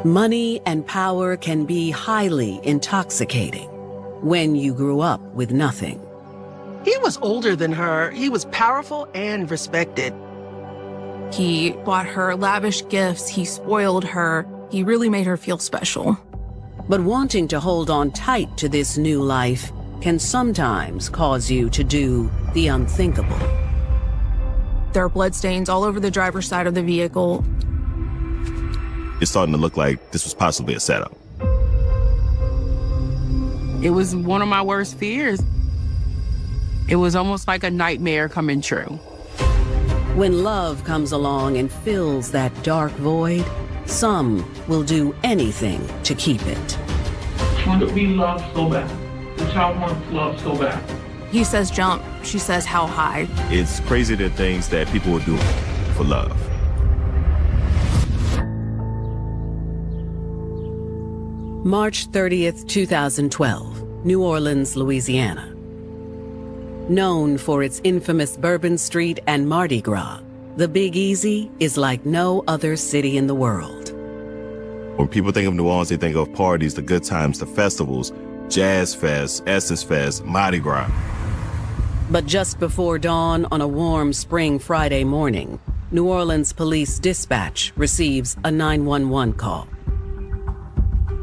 Money and power can be highly intoxicating when you grew up with nothing. He was older than her. He was powerful and respected. He bought her lavish gifts. He spoiled her. He really made her feel special. But wanting to hold on tight to this new life can sometimes cause you to do the unthinkable. There are bloodstains all over the driver's side of the vehicle. It's starting to look like this was possibly a setup. It was one of my worst fears. It was almost like a nightmare coming true. When love comes along and fills that dark void, some will do anything to keep it. I want to be loved so bad. The child wants love so bad. He says jump, she says how high. It's crazy the things that people would do for love. March 30th, 2012, New Orleans, Louisiana. Known for its infamous Bourbon Street and Mardi Gras, the Big Easy is like no other city in the world. When people think of New Orleans, they think of parties, the good times, the festivals, Jazz Fest, Essence Fest, Mardi Gras. But just before dawn on a warm spring Friday morning, New Orleans Police Dispatch receives a 911 call.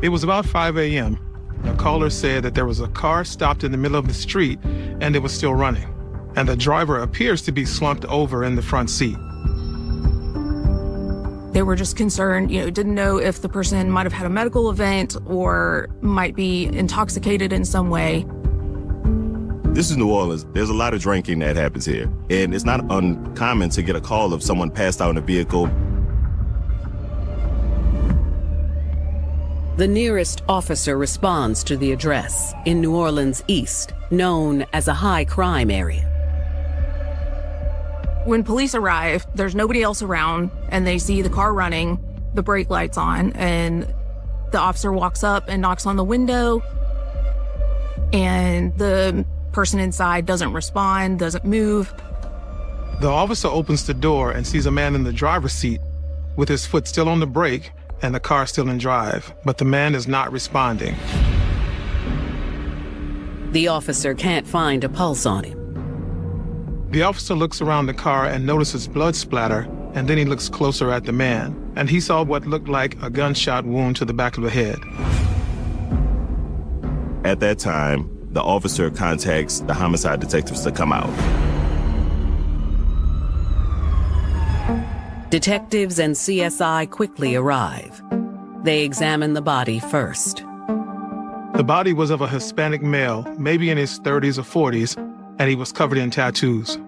It was about 5 a.m. A caller said that there was a car stopped in the middle of the street and it was still running, and the driver appears to be slumped over in the front seat. They were just concerned, didn't know if the person might have had a medical event or might be intoxicated in some way. This is New Orleans. There's a lot of drinking that happens here, and it's not uncommon to get a call of someone passed out in a vehicle. The nearest officer responds to the address in New Orleans East, known as a high crime area. When police arrive, there's nobody else around, and they see the car running, the brake lights on, and the officer walks up and knocks on the window, and the person inside doesn't respond, doesn't move. The officer opens the door and sees a man in the driver's seat with his foot still on the brake and the car still in drive, but the man is not responding. The officer can't find a pulse on him. The officer looks around the car and notices blood splatter, and then he looks closer at the man, and he saw what looked like a gunshot wound to the back of the head. At that time, the officer contacts the homicide detectives to come out. Detectives and CSI quickly arrive. They examine the body first. The body was of a Hispanic male, maybe in his 30s or 40s, and he was covered in tattoos.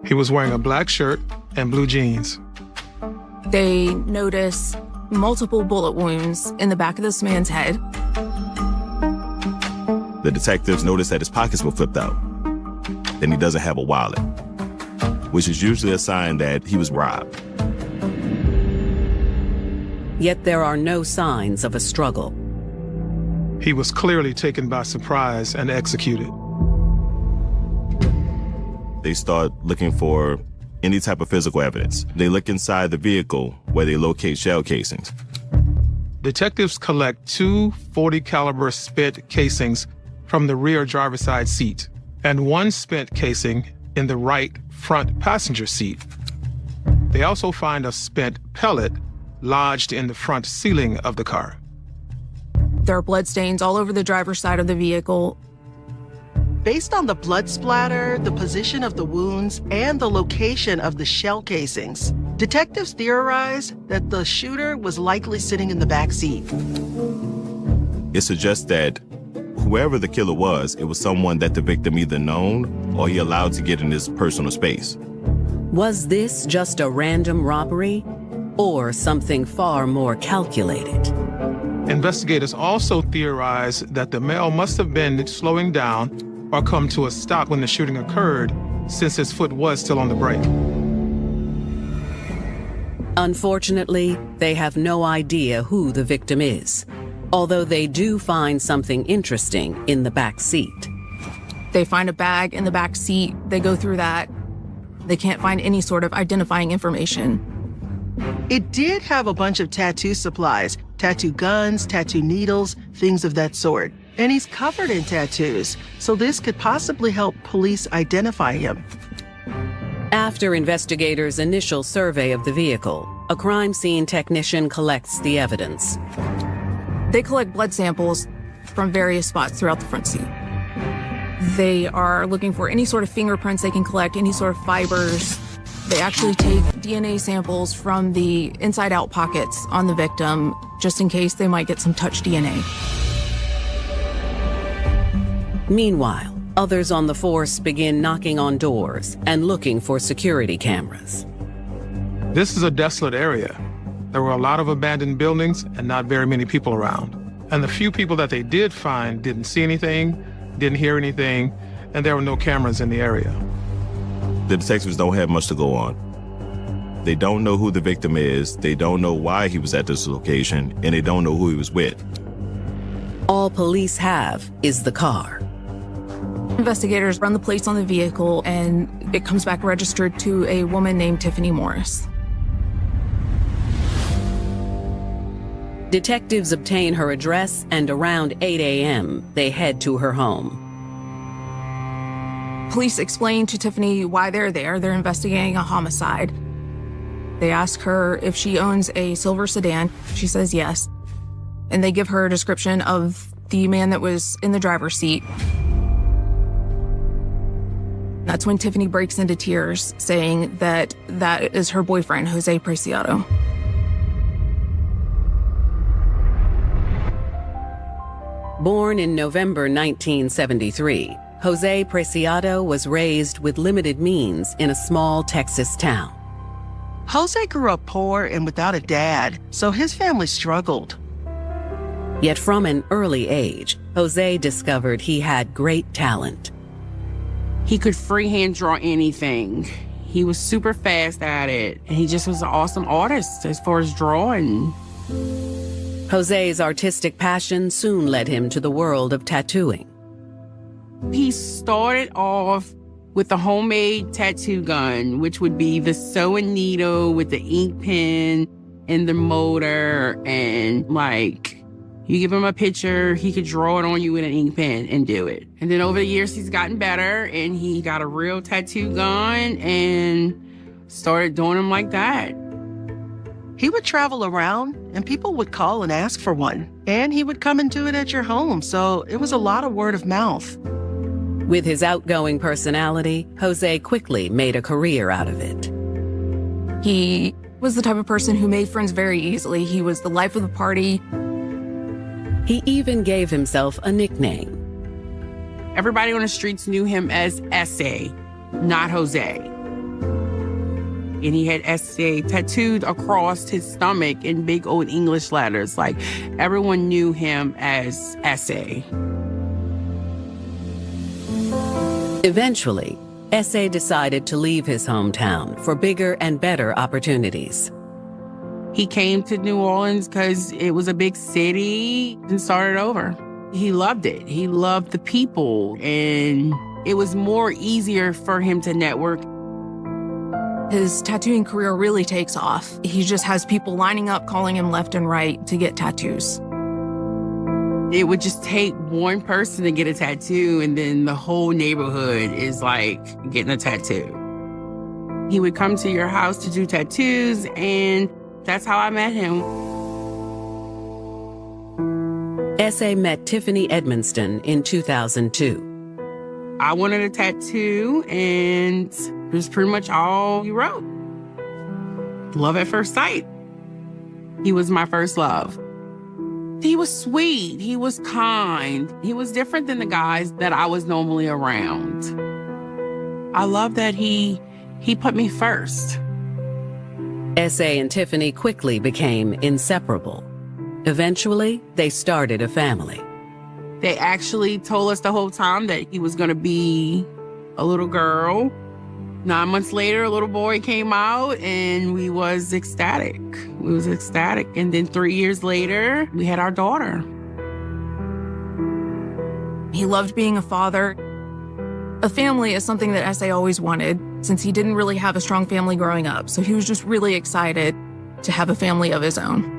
He was wearing a black shirt and blue jeans. They notice multiple bullet wounds in the back of this man's head. The detectives notice that his pockets were flipped out. Then he doesn't have a wallet, which is usually a sign that he was robbed. Yet there are no signs of a struggle. He was clearly taken by surprise and executed. They start looking for any type of physical evidence. They look inside the vehicle where they locate shell casings. Detectives collect two .40 caliber spent casings from the rear driver's side seat and one spent casing in the right front passenger seat. They also find a spent pellet lodged in the front ceiling of the car. There are bloodstains all over the driver's side of the vehicle. Based on the blood splatter, the position of the wounds, and the location of the shell casings, detectives theorized that the shooter was likely sitting in the back seat. It suggests that whoever the killer was, it was someone that the victim either known or he allowed to get in his personal space. Was this just a random robbery or something far more calculated? Investigators also theorize that the male must have been slowing down or come to a stop when the shooting occurred, since his foot was still on the brake. Unfortunately, they have no idea who the victim is, although they do find something interesting in the back seat. They find a bag in the back seat. They go through that. They can't find any sort of identifying information. It did have a bunch of tattoo supplies, tattoo guns, tattoo needles, things of that sort. And he's covered in tattoos, so this could possibly help police identify him. After investigators' initial survey of the vehicle, a crime scene technician collects the evidence. They collect blood samples from various spots throughout the front seat. They are looking for any sort of fingerprints they can collect, any sort of fibers. They actually take DNA samples from the inside-out pockets on the victim, just in case they might get some touch DNA. Meanwhile, others on the force begin knocking on doors and looking for security cameras. This is a desolate area. There were a lot of abandoned buildings and not very many people around. And the few people that they did find didn't see anything, didn't hear anything, and there were no cameras in the area. The detectives don't have much to go on. They don't know who the victim is, they don't know why he was at this location, and they don't know who he was with. All police have is the car. Investigators run the plates on the vehicle, and it comes back registered to a woman named Tiffany Morris. Detectives obtain her address, and around 8 a.m., they head to her home. Police explain to Tiffany why they're there. They're investigating a homicide. They ask her if she owns a silver sedan. She says yes. And they give her a description of the man that was in the driver's seat. That's when Tiffany breaks into tears, saying that that is her boyfriend, Jose Preciado. Born in November 1973, Jose Preciado was raised with limited means in a small Texas town. Jose grew up poor and without a dad, so his family struggled. Yet from an early age, Jose discovered he had great talent. He could freehand draw anything. He was super fast at it, and he just was an awesome artist as far as drawing. Jose's artistic passion soon led him to the world of tattooing. He started off with the homemade tattoo gun, which would be the sewing needle with the ink pen and the motor, and you give him a picture, he could draw it on you with an ink pen and do it. And then over the years, he's gotten better, and he got a real tattoo gun and started doing them like that. He would travel around, and people would call and ask for one. And he would come and do it at your home, so it was a lot of word of mouth. With his outgoing personality, Jose quickly made a career out of it. He was the type of person who made friends very easily. He was the life of the party. He even gave himself a nickname. Everybody on the streets knew him as S.A., not Jose. And he had S.A. tattooed across his stomach in big old English letters. Everyone knew him as S.A. Eventually, S.A. decided to leave his hometown for bigger and better opportunities. He came to New Orleans because it was a big city and started over. He loved it. He loved the people, and it was more easier for him to network. His tattooing career really takes off. He just has people lining up, calling him left and right to get tattoos. It would just take one person to get a tattoo, and then the whole neighborhood is getting a tattoo. He would come to your house to do tattoos, and that's how I met him. S.A. met Tiffany Edmonston in 2002. I wanted a tattoo, and it was pretty much all he wrote. Love at first sight. He was my first love. He was sweet. He was kind. He was different than the guys that I was normally around. I love that he put me first. S.A. and Tiffany quickly became inseparable. Eventually, they started a family. They actually told us the whole time that he was going to be a little girl. 9 months later, a little boy came out, and we was ecstatic. And then 3 years later, we had our daughter. He loved being a father. A family is something that S.A. always wanted, since he didn't really have a strong family growing up. So he was just really excited to have a family of his own.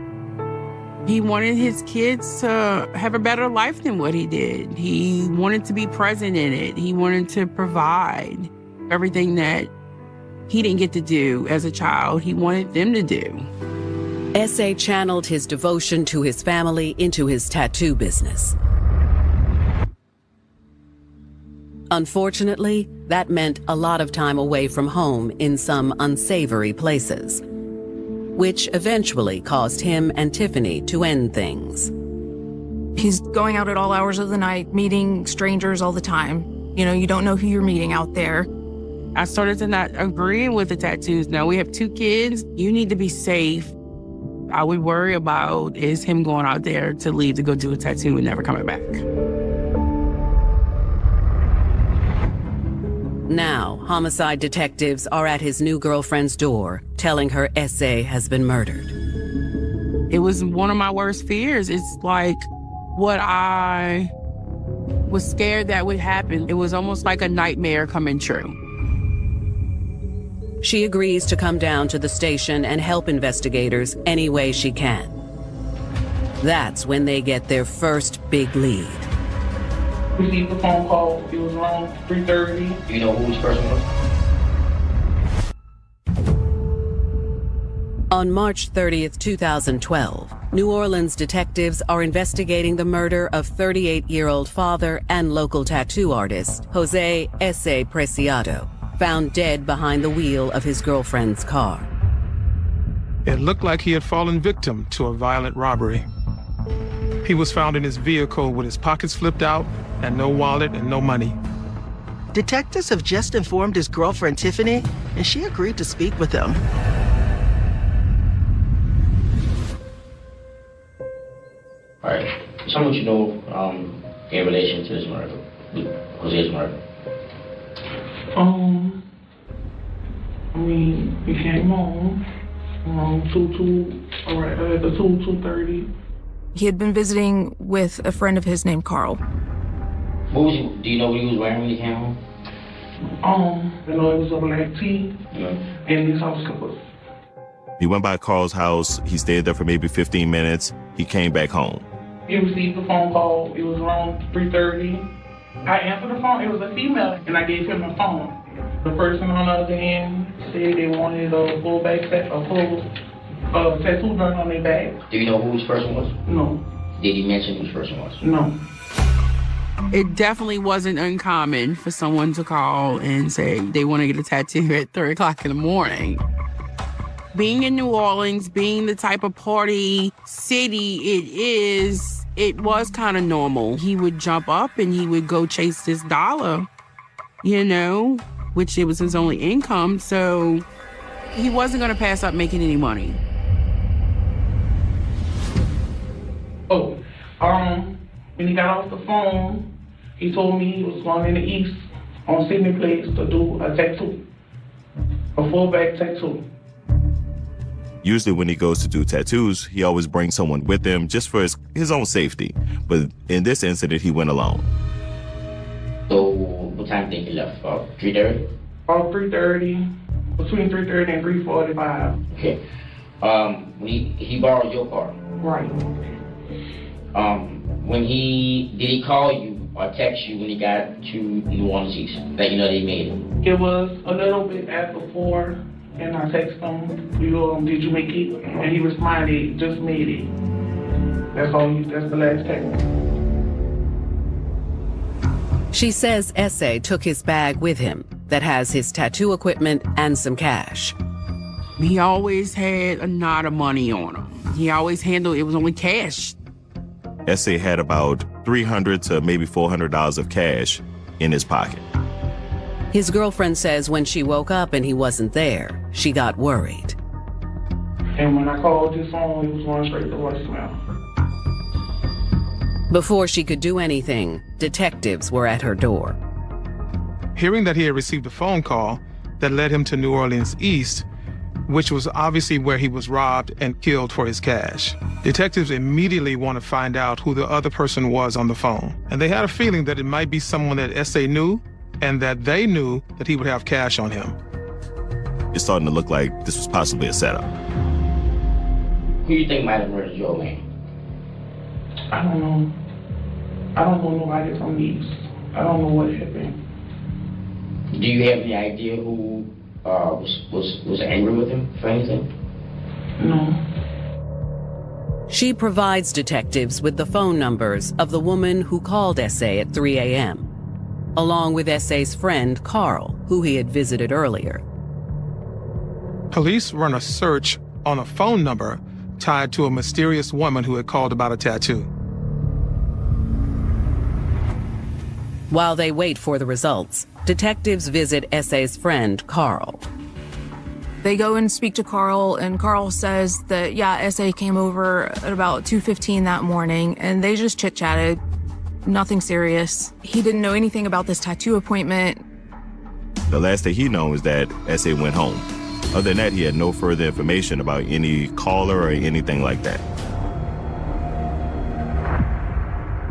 He wanted his kids to have a better life than what he did. He wanted to be present in it. He wanted to provide everything that he didn't get to do as a child. He wanted them to do. S.A. channeled his devotion to his family into his tattoo business. Unfortunately, that meant a lot of time away from home in some unsavory places, which eventually caused him and Tiffany to end things. He's going out at all hours of the night, meeting strangers all the time. You know, you don't know who you're meeting out there. I started to not agree with the tattoos. Now, we have 2 kids. You need to be safe. I would worry about is him going out there to leave to go do a tattoo and never coming back. Now, homicide detectives are at his new girlfriend's door, telling her S.A. has been murdered. It was one of my worst fears. It's like what I was scared that would happen. It was almost like a nightmare coming true. She agrees to come down to the station and help investigators any way she can. That's when they get their first big lead. Received a phone call. It was around 3:30. Do you know who this person was? On March 30th, 2012, New Orleans detectives are investigating the murder of 38-year-old father and local tattoo artist, Jose S.A. Preciado, found dead behind the wheel of his girlfriend's car. It looked like he had fallen victim to a violent robbery. He was found in his vehicle with his pockets flipped out and no wallet and no money. Detectives have just informed his girlfriend, Tiffany, and she agreed to speak with him. All right. Tell me what you know in relation to this murder, Jose's murder. We came home around 2:30. He had been visiting with a friend of his named Carl. Do you know what he was wearing when he came home? I know it was a black tee and his house slippers. He went by Carl's house. He stayed there for maybe 15 minutes. He came back home. He received a phone call. It was around 3:30. I answered the phone. It was a female, and I gave him the phone. The person on the other end said they wanted a full tattoo done on their back. Do you know who this person was? No. Did he mention who this person was? No. It definitely wasn't uncommon for someone to call and say they want to get a tattoo at 3 o'clock in the morning. Being in New Orleans, being the type of party city it was kind of normal. He would jump up and he would go chase this dollar, which it was his only income. So he wasn't going to pass up making any money. When he got off the phone, he told me he was going in the east on Sydney Place to do a tattoo, a full back tattoo. Usually when he goes to do tattoos, he always brings someone with him just for his own safety. But in this incident, he went alone. So what time did he left? About 3:30? About 3:30, between 3:30 and 3:45. Okay. He borrowed your car? Right. Did he call you or text you when he got to New Orleans East? That they made it? It was a little bit after 4, and I texted him, did you make it? And he responded, just made it. That's the last text. She says S.A. took his bag with him that has his tattoo equipment and some cash. He always had a knot of money on him. He always handled it was only cash. S.A. had about $300 to maybe $400 of cash in his pocket. His girlfriend says when she woke up and he wasn't there, she got worried. And when I called his phone, it was going straight to voicemail. Before she could do anything, detectives were at her door. Hearing that he had received a phone call that led him to New Orleans East, which was obviously where he was robbed and killed for his cash, detectives immediately want to find out who the other person was on the phone. And they had a feeling that it might be someone that S.A. knew and that they knew that he would have cash on him. It's starting to look like this was possibly a setup. Who you think might have murdered your man? I don't know. I don't know nobody from these. I don't know what happened. Do you have any idea who was angry with him for anything? No. She provides detectives with the phone numbers of the woman who called S.A. at 3 a.m., along with S.A.'s friend, Carl, who he had visited earlier. Police run a search on a phone number tied to a mysterious woman who had called about a tattoo. While they wait for the results, detectives visit S.A.'s friend, Carl. They go and speak to Carl, and Carl says that, yeah, S.A. came over at about 2:15 that morning, and they just chit-chatted. Nothing serious. He didn't know anything about this tattoo appointment. The last thing he knows is that S.A. went home. Other than that, he had no further information about any caller or anything like that.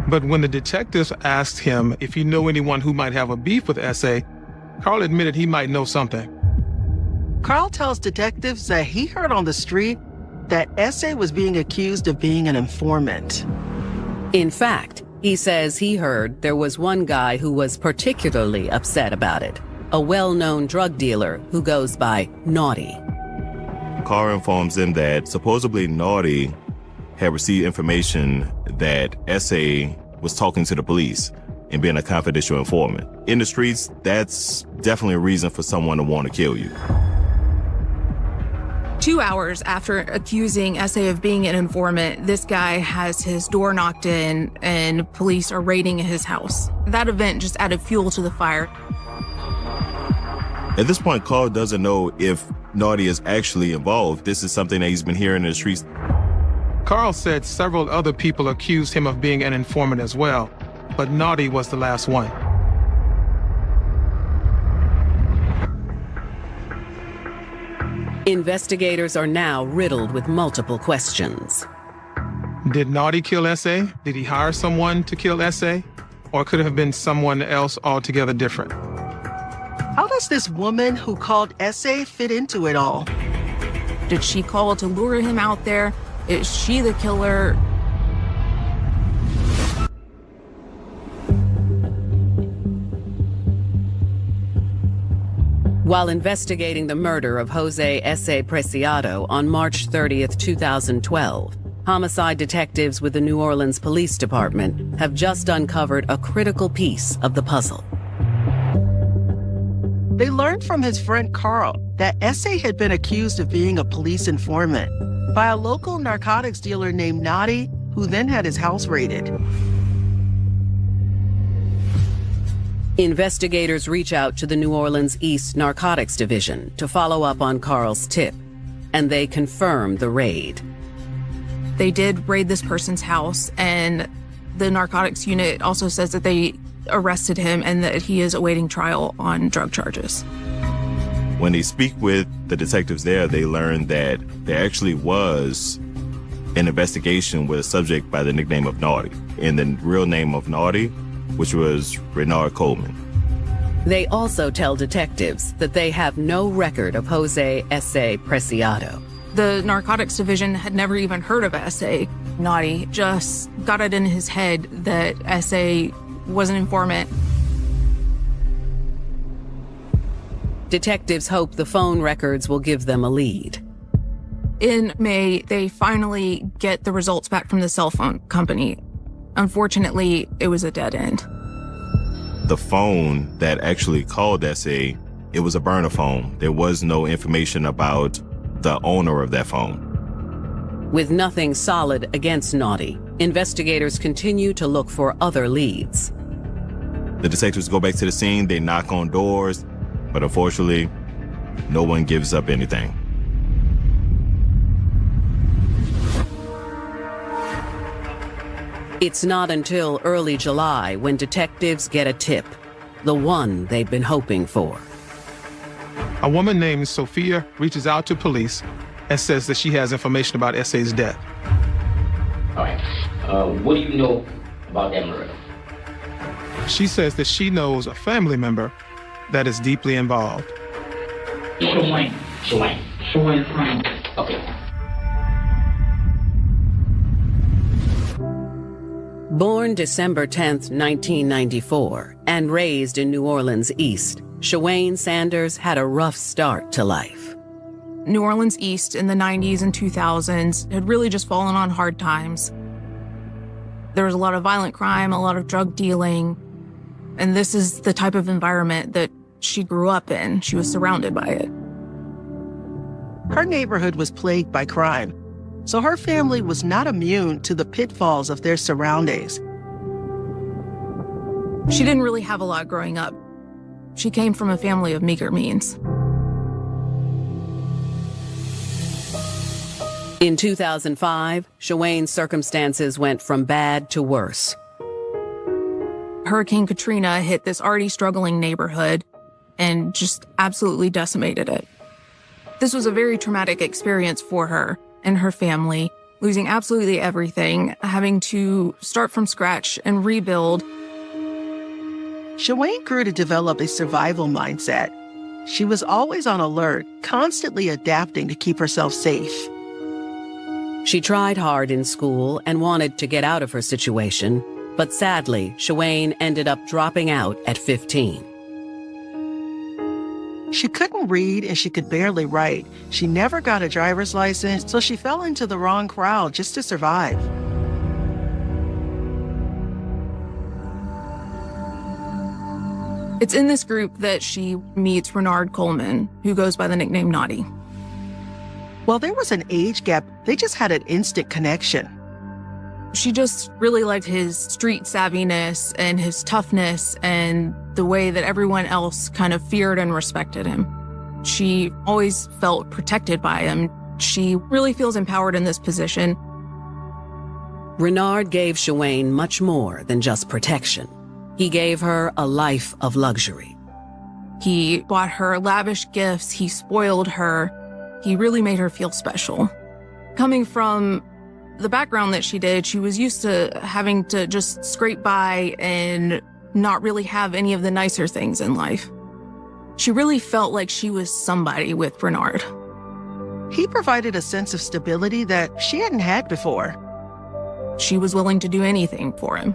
But when the detectives asked him if he knew anyone who might have a beef with S.A., Carl admitted he might know something. Carl tells detectives that he heard on the street that S.A. was being accused of being an informant. In fact, he says he heard there was one guy who was particularly upset about it, a well-known drug dealer who goes by Naughty. Carl informs them that supposedly Naughty had received information that S.A. was talking to the police and being a confidential informant. In the streets, that's definitely a reason for someone to want to kill you. 2 hours after accusing S.A. of being an informant, this guy has his door knocked in and police are raiding his house. That event just added fuel to the fire. At this point, Carl doesn't know if Naughty is actually involved. This is something that he's been hearing in the streets. Carl said several other people accused him of being an informant as well, but Naughty was the last one. Investigators are now riddled with multiple questions. Did Naughty kill S.A.? Did he hire someone to kill S.A.? Or could it have been someone else altogether different? How does this woman who called S.A. fit into it all? Did she call to lure him out there? Is she the killer? While investigating the murder of Jose S.A. Preciado on March 30th, 2012, homicide detectives with the New Orleans Police Department have just uncovered a critical piece of the puzzle. They learned from his friend Carl that S.A. had been accused of being a police informant by a local narcotics dealer named Naughty, who then had his house raided. Investigators reach out to the New Orleans East Narcotics Division to follow up on Carl's tip, and they confirm the raid. They did raid this person's house, and the narcotics unit also says that they arrested him and that he is awaiting trial on drug charges. When they speak with the detectives there, they learn that there actually was an investigation with a subject by the nickname of Naughty, and the real name of Naughty, which was Renard Coleman. They also tell detectives that they have no record of Jose S.A. Preciado. The narcotics division had never even heard of S.A. Naughty just got it in his head that S.A. was an informant. Detectives hope the phone records will give them a lead. In May, they finally get the results back from the cell phone company. Unfortunately, it was a dead end. The phone that actually called S.A., it was a burner phone. There was no information about the owner of that phone. With nothing solid against Naughty, investigators continue to look for other leads. The detectives go back to the scene, they knock on doors, but unfortunately, no one gives up anything. It's not until early July when detectives get a tip, the one they've been hoping for. A woman named Sophia reaches out to police and says that she has information about S.A.'s death. All right. What do you know about that murder? She says that she knows a family member that is deeply involved. Shawayne. Shawayne. Shawayne Frank. Okay. Born December 10, 1994, and raised in New Orleans East, Shawayne Sanders had a rough start to life. New Orleans East in the 90s and 2000s had really just fallen on hard times. There was a lot of violent crime, a lot of drug dealing, and this is the type of environment that she grew up in. She was surrounded by it. Her neighborhood was plagued by crime, so her family was not immune to the pitfalls of their surroundings. She didn't really have a lot growing up. She came from a family of meager means. In 2005, Shawayne's circumstances went from bad to worse. Hurricane Katrina hit this already struggling neighborhood and just absolutely decimated it. This was a very traumatic experience for her and her family, losing absolutely everything, having to start from scratch and rebuild. Shawayne grew to develop a survival mindset. She was always on alert, constantly adapting to keep herself safe. She tried hard in school and wanted to get out of her situation, but sadly, Shawayne ended up dropping out at 15. She couldn't read and she could barely write. She never got a driver's license, so she fell into the wrong crowd just to survive. It's in this group that she meets Renard Coleman, who goes by the nickname Naughty. While there was an age gap, they just had an instant connection. She just really liked his street savviness and his toughness and the way that everyone else kind of feared and respected him. She always felt protected by him. She really feels empowered in this position. Renard gave Shawayne much more than just protection. He gave her a life of luxury. He bought her lavish gifts. He spoiled her. He really made her feel special. Coming from the background that she did, she was used to having to just scrape by and not really have any of the nicer things in life. She really felt like she was somebody with Renard. He provided a sense of stability that she hadn't had before. She was willing to do anything for him.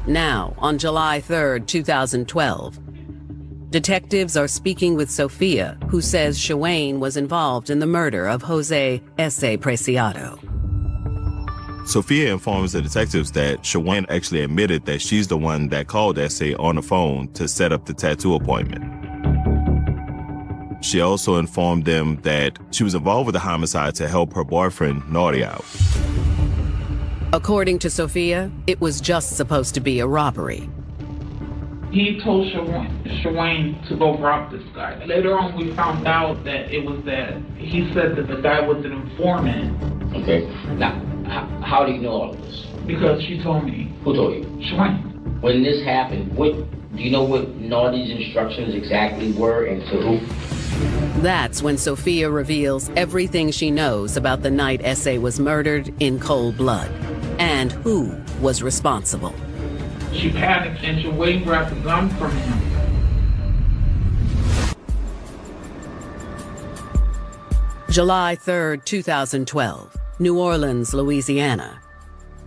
Now, on July 3rd, 2012, detectives are speaking with Sophia, who says Shawayne was involved in the murder of Jose S.A. Preciado. Sophia informs the detectives that Shawayne actually admitted that she's the one that called S.A. on the phone to set up the tattoo appointment. She also informed them that she was involved with the homicide to help her boyfriend, Naughty, out. According to Sophia, it was just supposed to be a robbery. He told Shawayne to go rob this guy. Later on, we found out that he said that the guy was an informant. Okay. Now, how do you know all of this? Because she told me. Who told you? Shawayne. When this happened, do you know what Naughty's instructions exactly were and to who? That's when Sophia reveals everything she knows about the night S.A. was murdered in cold blood and who was responsible. She panicked and Shawayne grabbed a gun from him. July 3rd, 2012, New Orleans, Louisiana.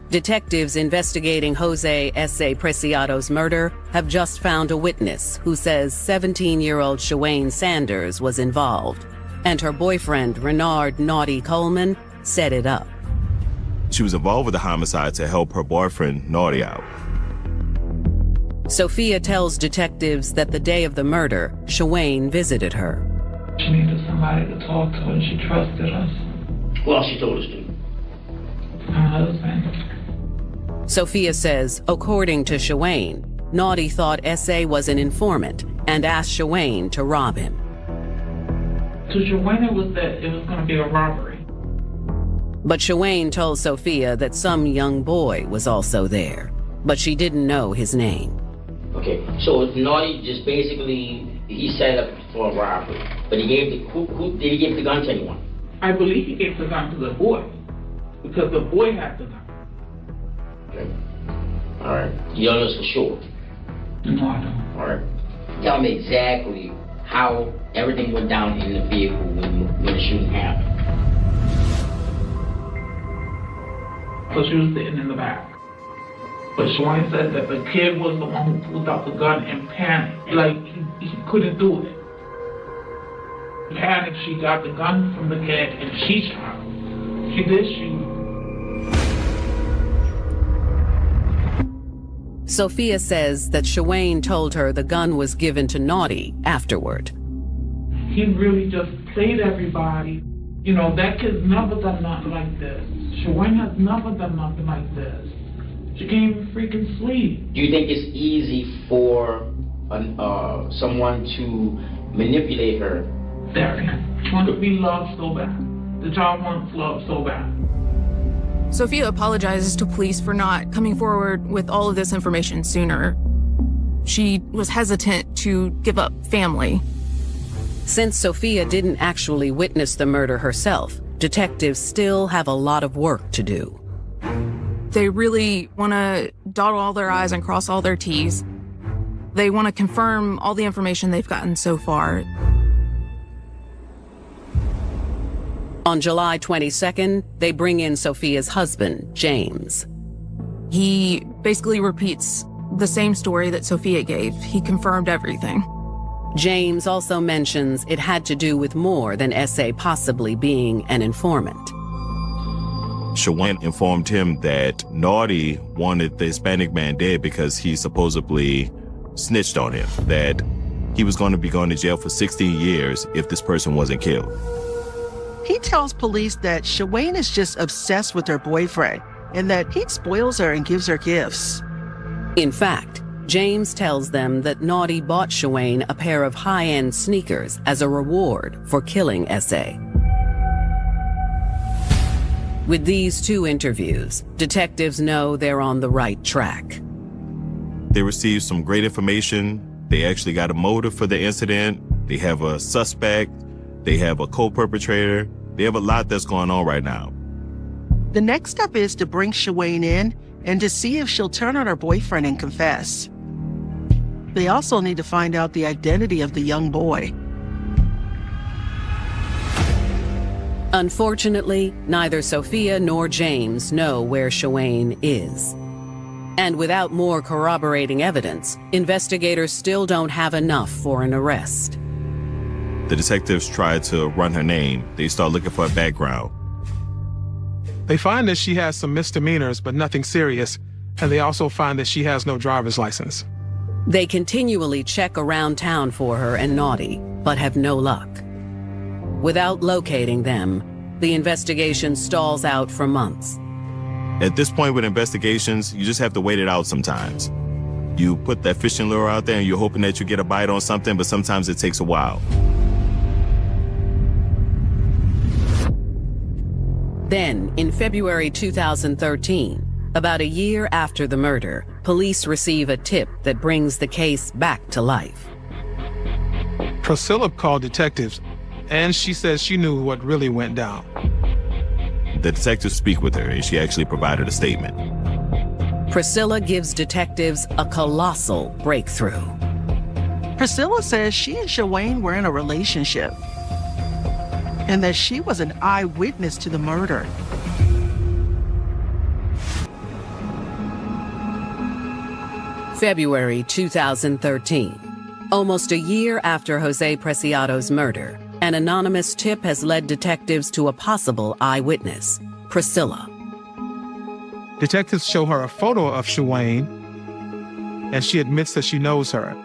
Detectives investigating Jose S.A. Preciado's murder have just found a witness who says 17-year-old Shawayne Sanders was involved, and her boyfriend, Renard Naughty Coleman, set it up. She was involved with the homicide to help her boyfriend, Naughty, out. Sophia tells detectives that the day of the murder, Shawayne visited her. She needed somebody to talk to and she trusted us. Well, she told us to. My husband. Sophia says, according to Shawayne, Naughty thought S.A. was an informant and asked Shawayne to rob him. To Shawayne, it was going to be a robbery. But Shawayne told Sophia that some young boy was also there, but she didn't know his name. Okay, so Naughty just basically, he set up for a robbery, but he gave did he give the gun to anyone? I believe he gave the gun to the boy, because the boy had the gun. Okay, all right. You don't know this for sure? No, I don't. All right. Tell me exactly how everything went down in the vehicle when the shooting happened. so she was sitting in the back. But Shawayne said that the kid was the one who pulled out the gun and panicked. Like, he couldn't do it. Panicked, she got the gun from the kid and she shot. She did shoot. Sophia says that Shawayne told her the gun was given to Naughty afterward. He really just played everybody. You know, that kid's never done nothing like this. Shawayne has never done nothing like this. She can't even freaking sleep. Do you think it's easy for someone to manipulate her? Very. She wants to be loved so bad. The child wants love so bad. Sophia apologizes to police for not coming forward with all of this information sooner. She was hesitant to give up family. Since Sophia didn't actually witness the murder herself, detectives still have a lot of work to do. They really want to dot all their I's and cross all their T's. They want to confirm all the information they've gotten so far. On July 22nd, they bring in Sophia's husband, James. He basically repeats the same story that Sophia gave. He confirmed everything. James also mentions it had to do with more than S.A. possibly being an informant. Shawayne informed him that Naughty wanted the Hispanic man dead because he supposedly snitched on him, that he was going to be going to jail for 16 years if this person wasn't killed. He tells police that Shawayne is just obsessed with her boyfriend and that he spoils her and gives her gifts. In fact, James tells them that Naughty bought Shawayne a pair of high-end sneakers as a reward for killing S.A. With these two interviews, detectives know they're on the right track. They received some great information. They actually got a motive for the incident. They have a suspect. They have a co-perpetrator. They have a lot that's going on right now. The next step is to bring Shawayne in and to see if she'll turn on her boyfriend and confess. They also need to find out the identity of the young boy. Unfortunately, neither Sophia nor James know where Shawayne is. And without more corroborating evidence, investigators still don't have enough for an arrest. The detectives try to run her name. They start looking for a background. They find that she has some misdemeanors, but nothing serious, and they also find that she has no driver's license. They continually check around town for her and Naughty, but have no luck. Without locating them, the investigation stalls out for months. At this point with investigations, you just have to wait it out sometimes. You put that fishing lure out there and you're hoping that you get a bite on something, but sometimes it takes a while. Then, in February 2013, about a year after the murder, police receive a tip that brings the case back to life. Priscilla called detectives, and she says she knew what really went down. The detectives speak with her, and she actually provided a statement. Priscilla gives detectives a colossal breakthrough. Priscilla says she and Shawayne were in a relationship and that she was an eyewitness to the murder. February 2013. Almost a year after Jose Preciado's murder, an anonymous tip has led detectives to a possible eyewitness, Priscilla. Detectives show her a photo of Shawayne, and she admits that she knows her.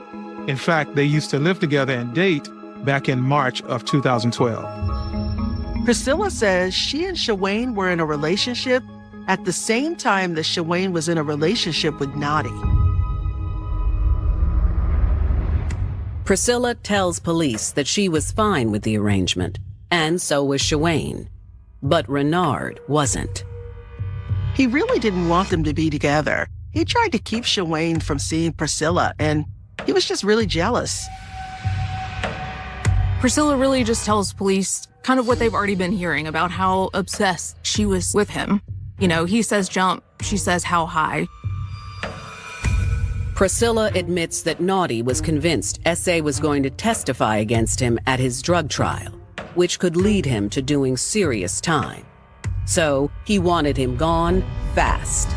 In fact, they used to live together and date back in March of 2012. Priscilla says she and Shawayne were in a relationship at the same time that Shawayne was in a relationship with Naughty. Priscilla tells police that she was fine with the arrangement, and so was Shawayne. But Renard wasn't. He really didn't want them to be together. He tried to keep Shawayne from seeing Priscilla, and he was just really jealous. Priscilla really just tells police kind of what they've already been hearing about how obsessed she was with him. You know, he says jump, she says how high. Priscilla admits that Naughty was convinced S.A. was going to testify against him at his drug trial, which could lead him to doing serious time. So he wanted him gone fast.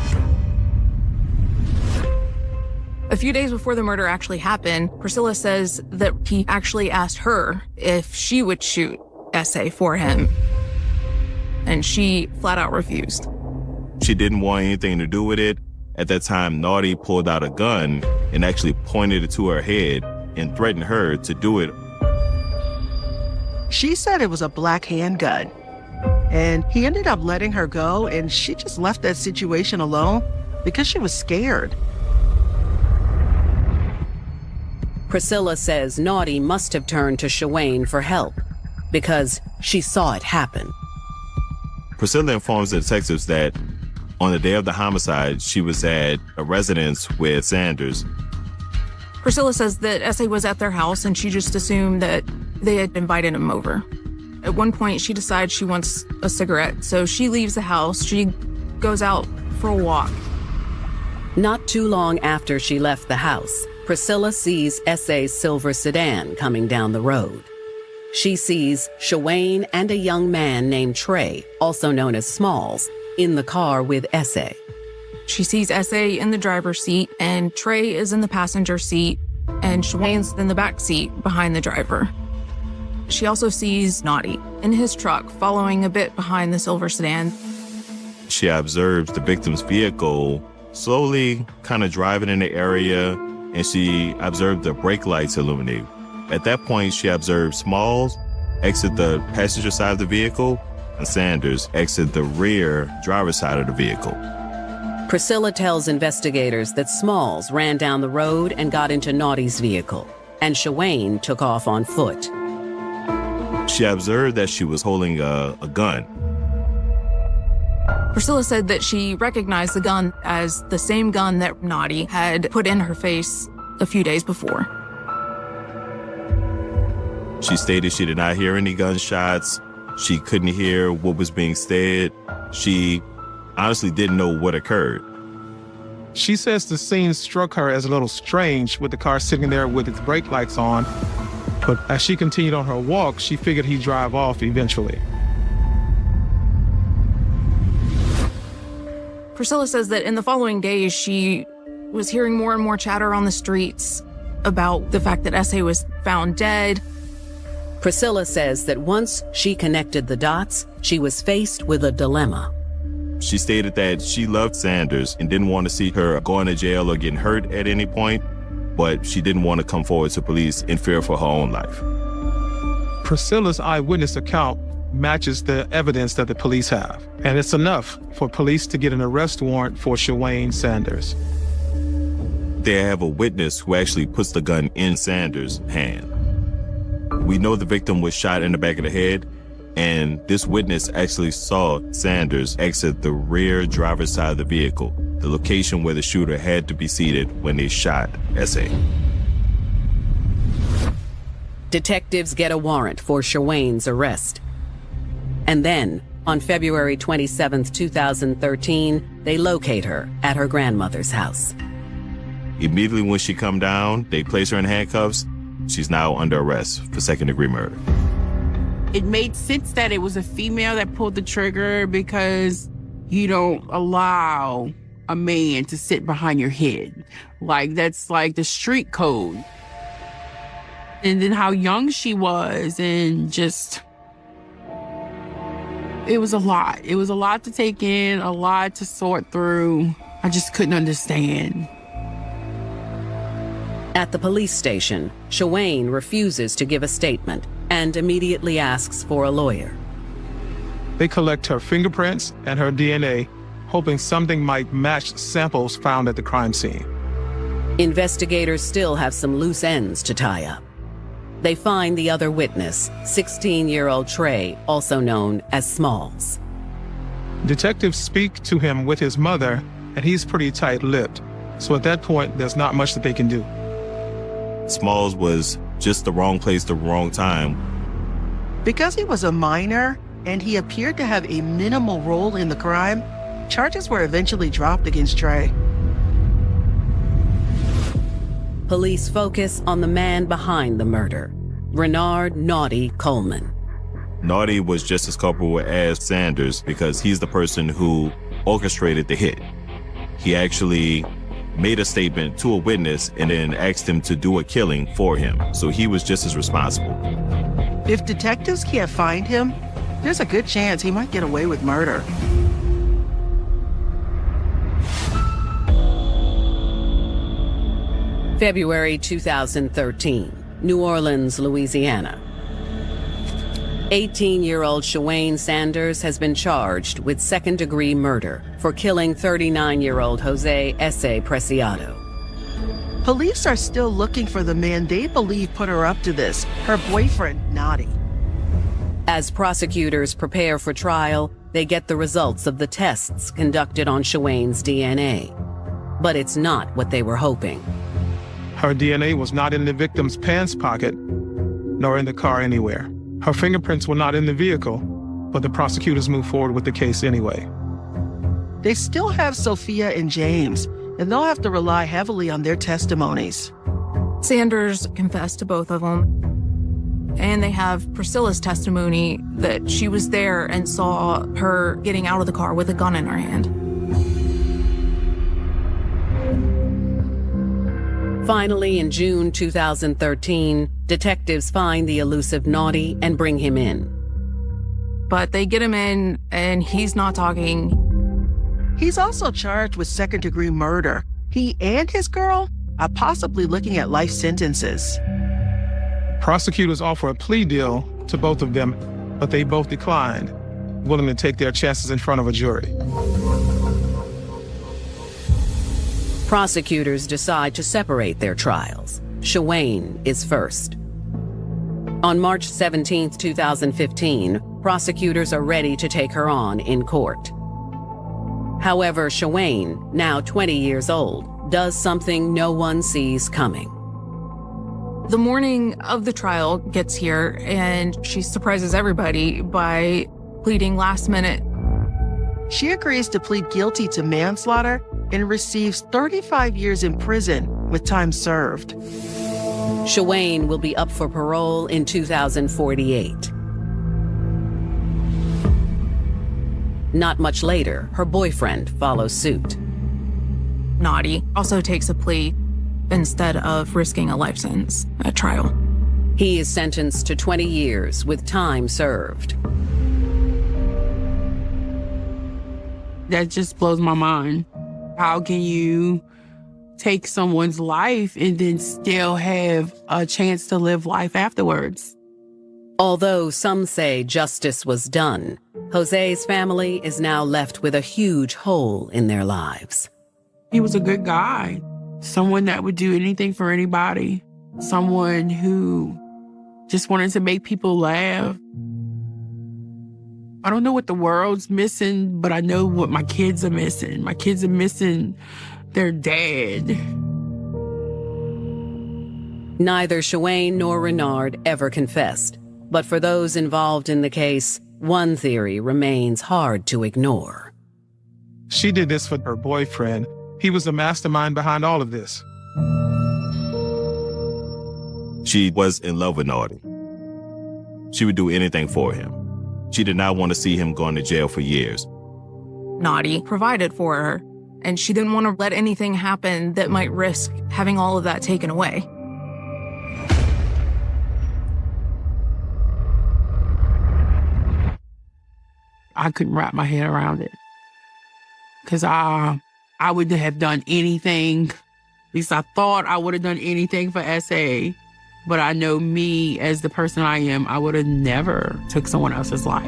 A few days before the murder actually happened, Priscilla says that he actually asked her if she would shoot S.A. for him, and she flat out refused. She didn't want anything to do with it. At that time, Naughty pulled out a gun and actually pointed it to her head and threatened her to do it. She said it was a black handgun, and he ended up letting her go, and she just left that situation alone because she was scared. Priscilla says Naughty must have turned to Shawayne for help because she saw it happen. Priscilla informs the detectives that on the day of the homicide, she was at a residence with Sanders. Priscilla says that S.A. was at their house and she just assumed that they had invited him over. At one point, she decides she wants a cigarette, so she leaves the house. She goes out for a walk. Not too long after she left the house, Priscilla sees S.A.'s silver sedan coming down the road. She sees Shawayne and a young man named Trey, also known as Smalls, in the car with S.A. She sees S.A. in the driver's seat, and Trey is in the passenger seat, and Shawayne's in the back seat behind the driver. She also sees Naughty in his truck following a bit behind the silver sedan. She observes the victim's vehicle slowly kind of driving in the area, and she observed the brake lights illuminate. At that point, she observed Smalls exit the passenger side of the vehicle and Sanders exit the rear driver's side of the vehicle. Priscilla tells investigators that Smalls ran down the road and got into Naughty's vehicle, and Shawayne took off on foot. She observed that she was holding a gun. Priscilla said that she recognized the gun as the same gun that Naughty had put in her face a few days before. She stated she did not hear any gunshots. She couldn't hear what was being said. She honestly didn't know what occurred. She says the scene struck her as a little strange with the car sitting there with its brake lights on. But as she continued on her walk, she figured he'd drive off eventually. Priscilla says that in the following days, she was hearing more and more chatter on the streets about the fact that S.A. was found dead. Priscilla says that once she connected the dots, she was faced with a dilemma. She stated that she loved Sanders and didn't want to see her going to jail or getting hurt at any point, but she didn't want to come forward to police in fear for her own life. Priscilla's eyewitness account matches the evidence that the police have, and it's enough for police to get an arrest warrant for Shawayne Sanders. They have a witness who actually puts the gun in Sanders' hand. We know the victim was shot in the back of the head, and this witness actually saw Sanders exit the rear driver's side of the vehicle, the location where the shooter had to be seated when they shot S.A. Detectives get a warrant for Shawayne's arrest. And then, on February 27, 2013, they locate her at her grandmother's house. Immediately when she come down, they place her in handcuffs. She's now under arrest for second-degree murder. It made sense that it was a female that pulled the trigger because you don't allow a man to sit behind your head. Like, that's like the street code. And then how young she was, and just... it was a lot. It was a lot to take in, a lot to sort through. I just couldn't understand. At the police station, Shawayne refuses to give a statement and immediately asks for a lawyer. They collect her fingerprints and her DNA, hoping something might match samples found at the crime scene. Investigators still have some loose ends to tie up. They find the other witness, 16-year-old Trey, also known as Smalls. Detectives speak to him with his mother, and he's pretty tight-lipped. So at that point, there's not much that they can do. Smalls was just the wrong place, the wrong time. Because he was a minor and he appeared to have a minimal role in the crime, charges were eventually dropped against Trey. Police focus on the man behind the murder, Renard Naughty Coleman. Naughty was just as culpable as Sanders because he's the person who orchestrated the hit. He actually made a statement to a witness and then asked him to do a killing for him. So he was just as responsible. If detectives can't find him, there's a good chance he might get away with murder. February 2013, New Orleans, Louisiana. 18-year-old Shawayne Sanders has been charged with second-degree murder for killing 39-year-old Jose S. Preciado. Police are still looking for the man they believe put her up to this, her boyfriend, Naughty. As prosecutors prepare for trial, they get the results of the tests conducted on Shawayne's DNA. But it's not what they were hoping. Her DNA was not in the victim's pants pocket, nor in the car anywhere. Her fingerprints were not in the vehicle, but the prosecutors moved forward with the case anyway. They still have Sophia and James, and they'll have to rely heavily on their testimonies. Sanders confessed to both of them, and they have Priscilla's testimony that she was there and saw her getting out of the car with a gun in her hand. Finally, in June 2013, detectives find the elusive Naughty and bring him in. But they get him in, and he's not talking. He's also charged with second-degree murder. He and his girl are possibly looking at life sentences. Prosecutors offer a plea deal to both of them, but they both declined, willing to take their chances in front of a jury. Prosecutors decide to separate their trials. Shawayne is first. On March 17, 2015, prosecutors are ready to take her on in court. However, Shawayne, now 20 years old, does something no one sees coming. The morning of the trial gets here, and she surprises everybody by pleading last minute. She agrees to plead guilty to manslaughter and receives 35 years in prison with time served. Shawayne will be up for parole in 2048. Not much later, her boyfriend follows suit. Naughty also takes a plea instead of risking a life sentence at trial. He is sentenced to 20 years with time served. That just blows my mind. How can you take someone's life and then still have a chance to live life afterwards? Although some say justice was done, Jose's family is now left with a huge hole in their lives. He was a good guy, someone that would do anything for anybody, someone who just wanted to make people laugh. I don't know what the world's missing, but I know what my kids are missing. My kids are missing their dad. Neither Shawayne nor Renard ever confessed, but for those involved in the case, one theory remains hard to ignore. She did this for her boyfriend. He was the mastermind behind all of this. She was in love with Naughty. She would do anything for him. She did not want to see him going to jail for years. Naughty provided for her, and she didn't want to let anything happen that might risk having all of that taken away. I couldn't wrap my head around it. Because I wouldn't have done anything. At least I thought I would have done anything for S.A. But I know me as the person I am, I would have never took someone else's life.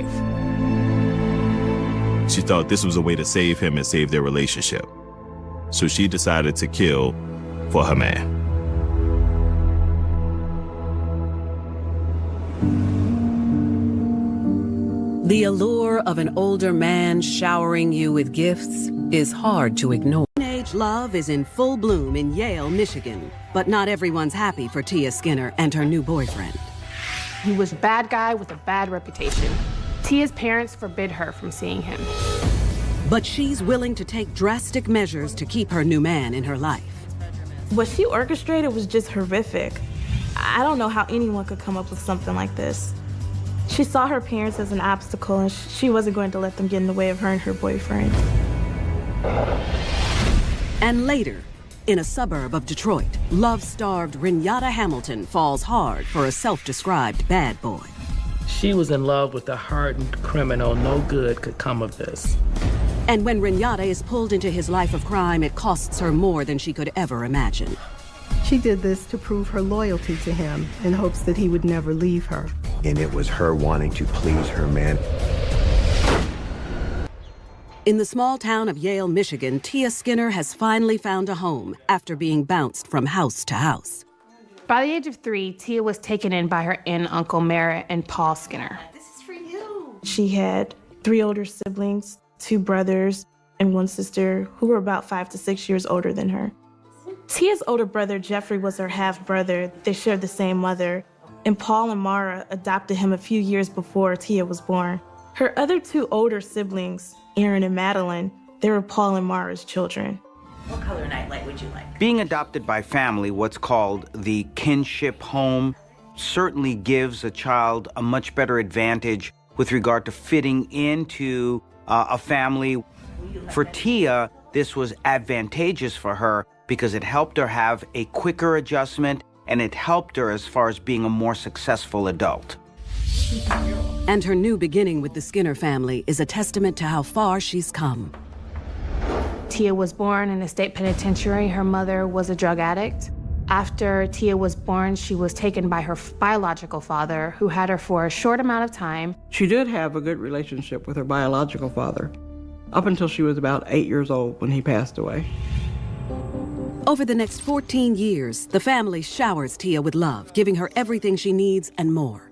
She thought this was a way to save him and save their relationship. So she decided to kill for her man. The allure of an older man showering you with gifts is hard to ignore. Teenage love is in full bloom in Yale, Michigan. But not everyone's happy for Tia Skinner and her new boyfriend. He was a bad guy with a bad reputation. Tia's parents forbid her from seeing him. But she's willing to take drastic measures to keep her new man in her life. What she orchestrated was just horrific. I don't know how anyone could come up with something like this. She saw her parents as an obstacle, and she wasn't going to let them get in the way of her and her boyfriend. And later, in a suburb of Detroit, love-starved Renata Hamilton falls hard for a self-described bad boy. She was in love with a hardened criminal. No good could come of this. And when Renata is pulled into his life of crime, it costs her more than she could ever imagine. She did this to prove her loyalty to him in hopes that he would never leave her. And it was her wanting to please her man. In the small town of Yale, Michigan, Tia Skinner has finally found a home after being bounced from house to house. By the age of 3, Tia was taken in by her aunt and uncle Merritt and Paul Skinner. She had 3 older siblings, 2 brothers, and 1 sister who were about 5 to 6 years older than her. Tia's older brother, Jeffrey, was her half-brother. They shared the same mother, and Paul and Mara adopted him a few years before Tia was born. Her other 2 older siblings, Aaron and Madeline, they were Paul and Mara's children. What color nightlight would you like? Being adopted by family, what's called the kinship home, certainly gives a child a much better advantage with regard to fitting into a family. For Tia, this was advantageous for her because it helped her have a quicker adjustment, and it helped her as far as being a more successful adult. And her new beginning with the Skinner family is a testament to how far she's come. Tia was born in a state penitentiary. Her mother was a drug addict. After Tia was born, she was taken by her biological father, who had her for a short amount of time. She did have a good relationship with her biological father, up until she was about 8 years old when he passed away. Over the next 14 years, the family showers Tia with love, giving her everything she needs and more.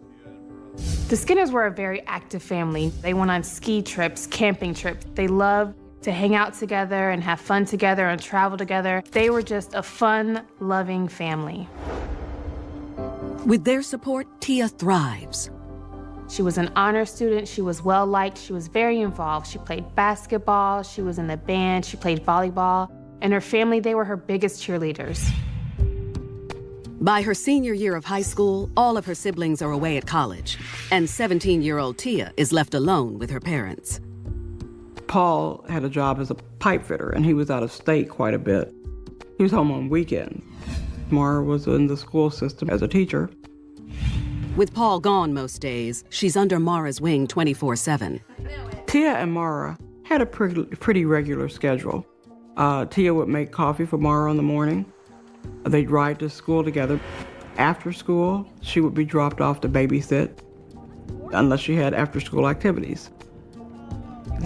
The Skinners were a very active family. They went on ski trips, camping trips. They loved to hang out together and have fun together and travel together. They were just a fun, loving family. With their support, Tia thrives. She was an honor student. She was well-liked. She was very involved. She played basketball. She was in the band. She played volleyball. And her family, they were her biggest cheerleaders. By her senior year of high school, all of her siblings are away at college, and 17-year-old Tia is left alone with her parents. Paul had a job as a pipe fitter, and he was out of state quite a bit. He was home on weekends. Mara was in the school system as a teacher. With Paul gone most days, she's under Mara's wing 24/7. Tia and Mara had a pretty regular schedule. Tia would make coffee for Mara in the morning. They'd ride to school together. After school, she would be dropped off to babysit, unless she had after-school activities.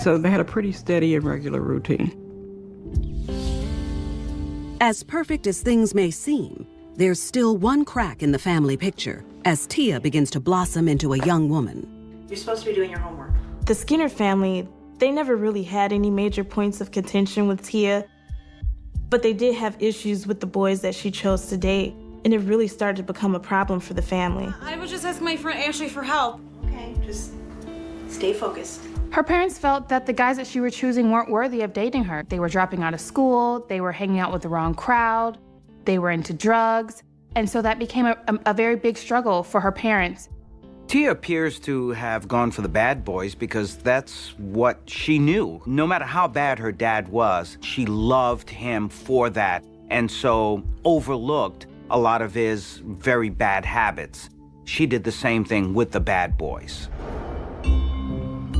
So they had a pretty steady and regular routine. As perfect as things may seem, there's still one crack in the family picture as Tia begins to blossom into a young woman. You're supposed to be doing your homework. The Skinner family, they never really had any major points of contention with Tia, but they did have issues with the boys that she chose to date, and it really started to become a problem for the family. I was just asking my friend Ashley for help. Okay, just stay focused. Her parents felt that the guys that she was choosing weren't worthy of dating her. They were dropping out of school, they were hanging out with the wrong crowd, they were into drugs, and so that became a very big struggle for her parents. Tia appears to have gone for the bad boys because that's what she knew. No matter how bad her dad was, she loved him for that, and so overlooked a lot of his very bad habits. She did the same thing with the bad boys.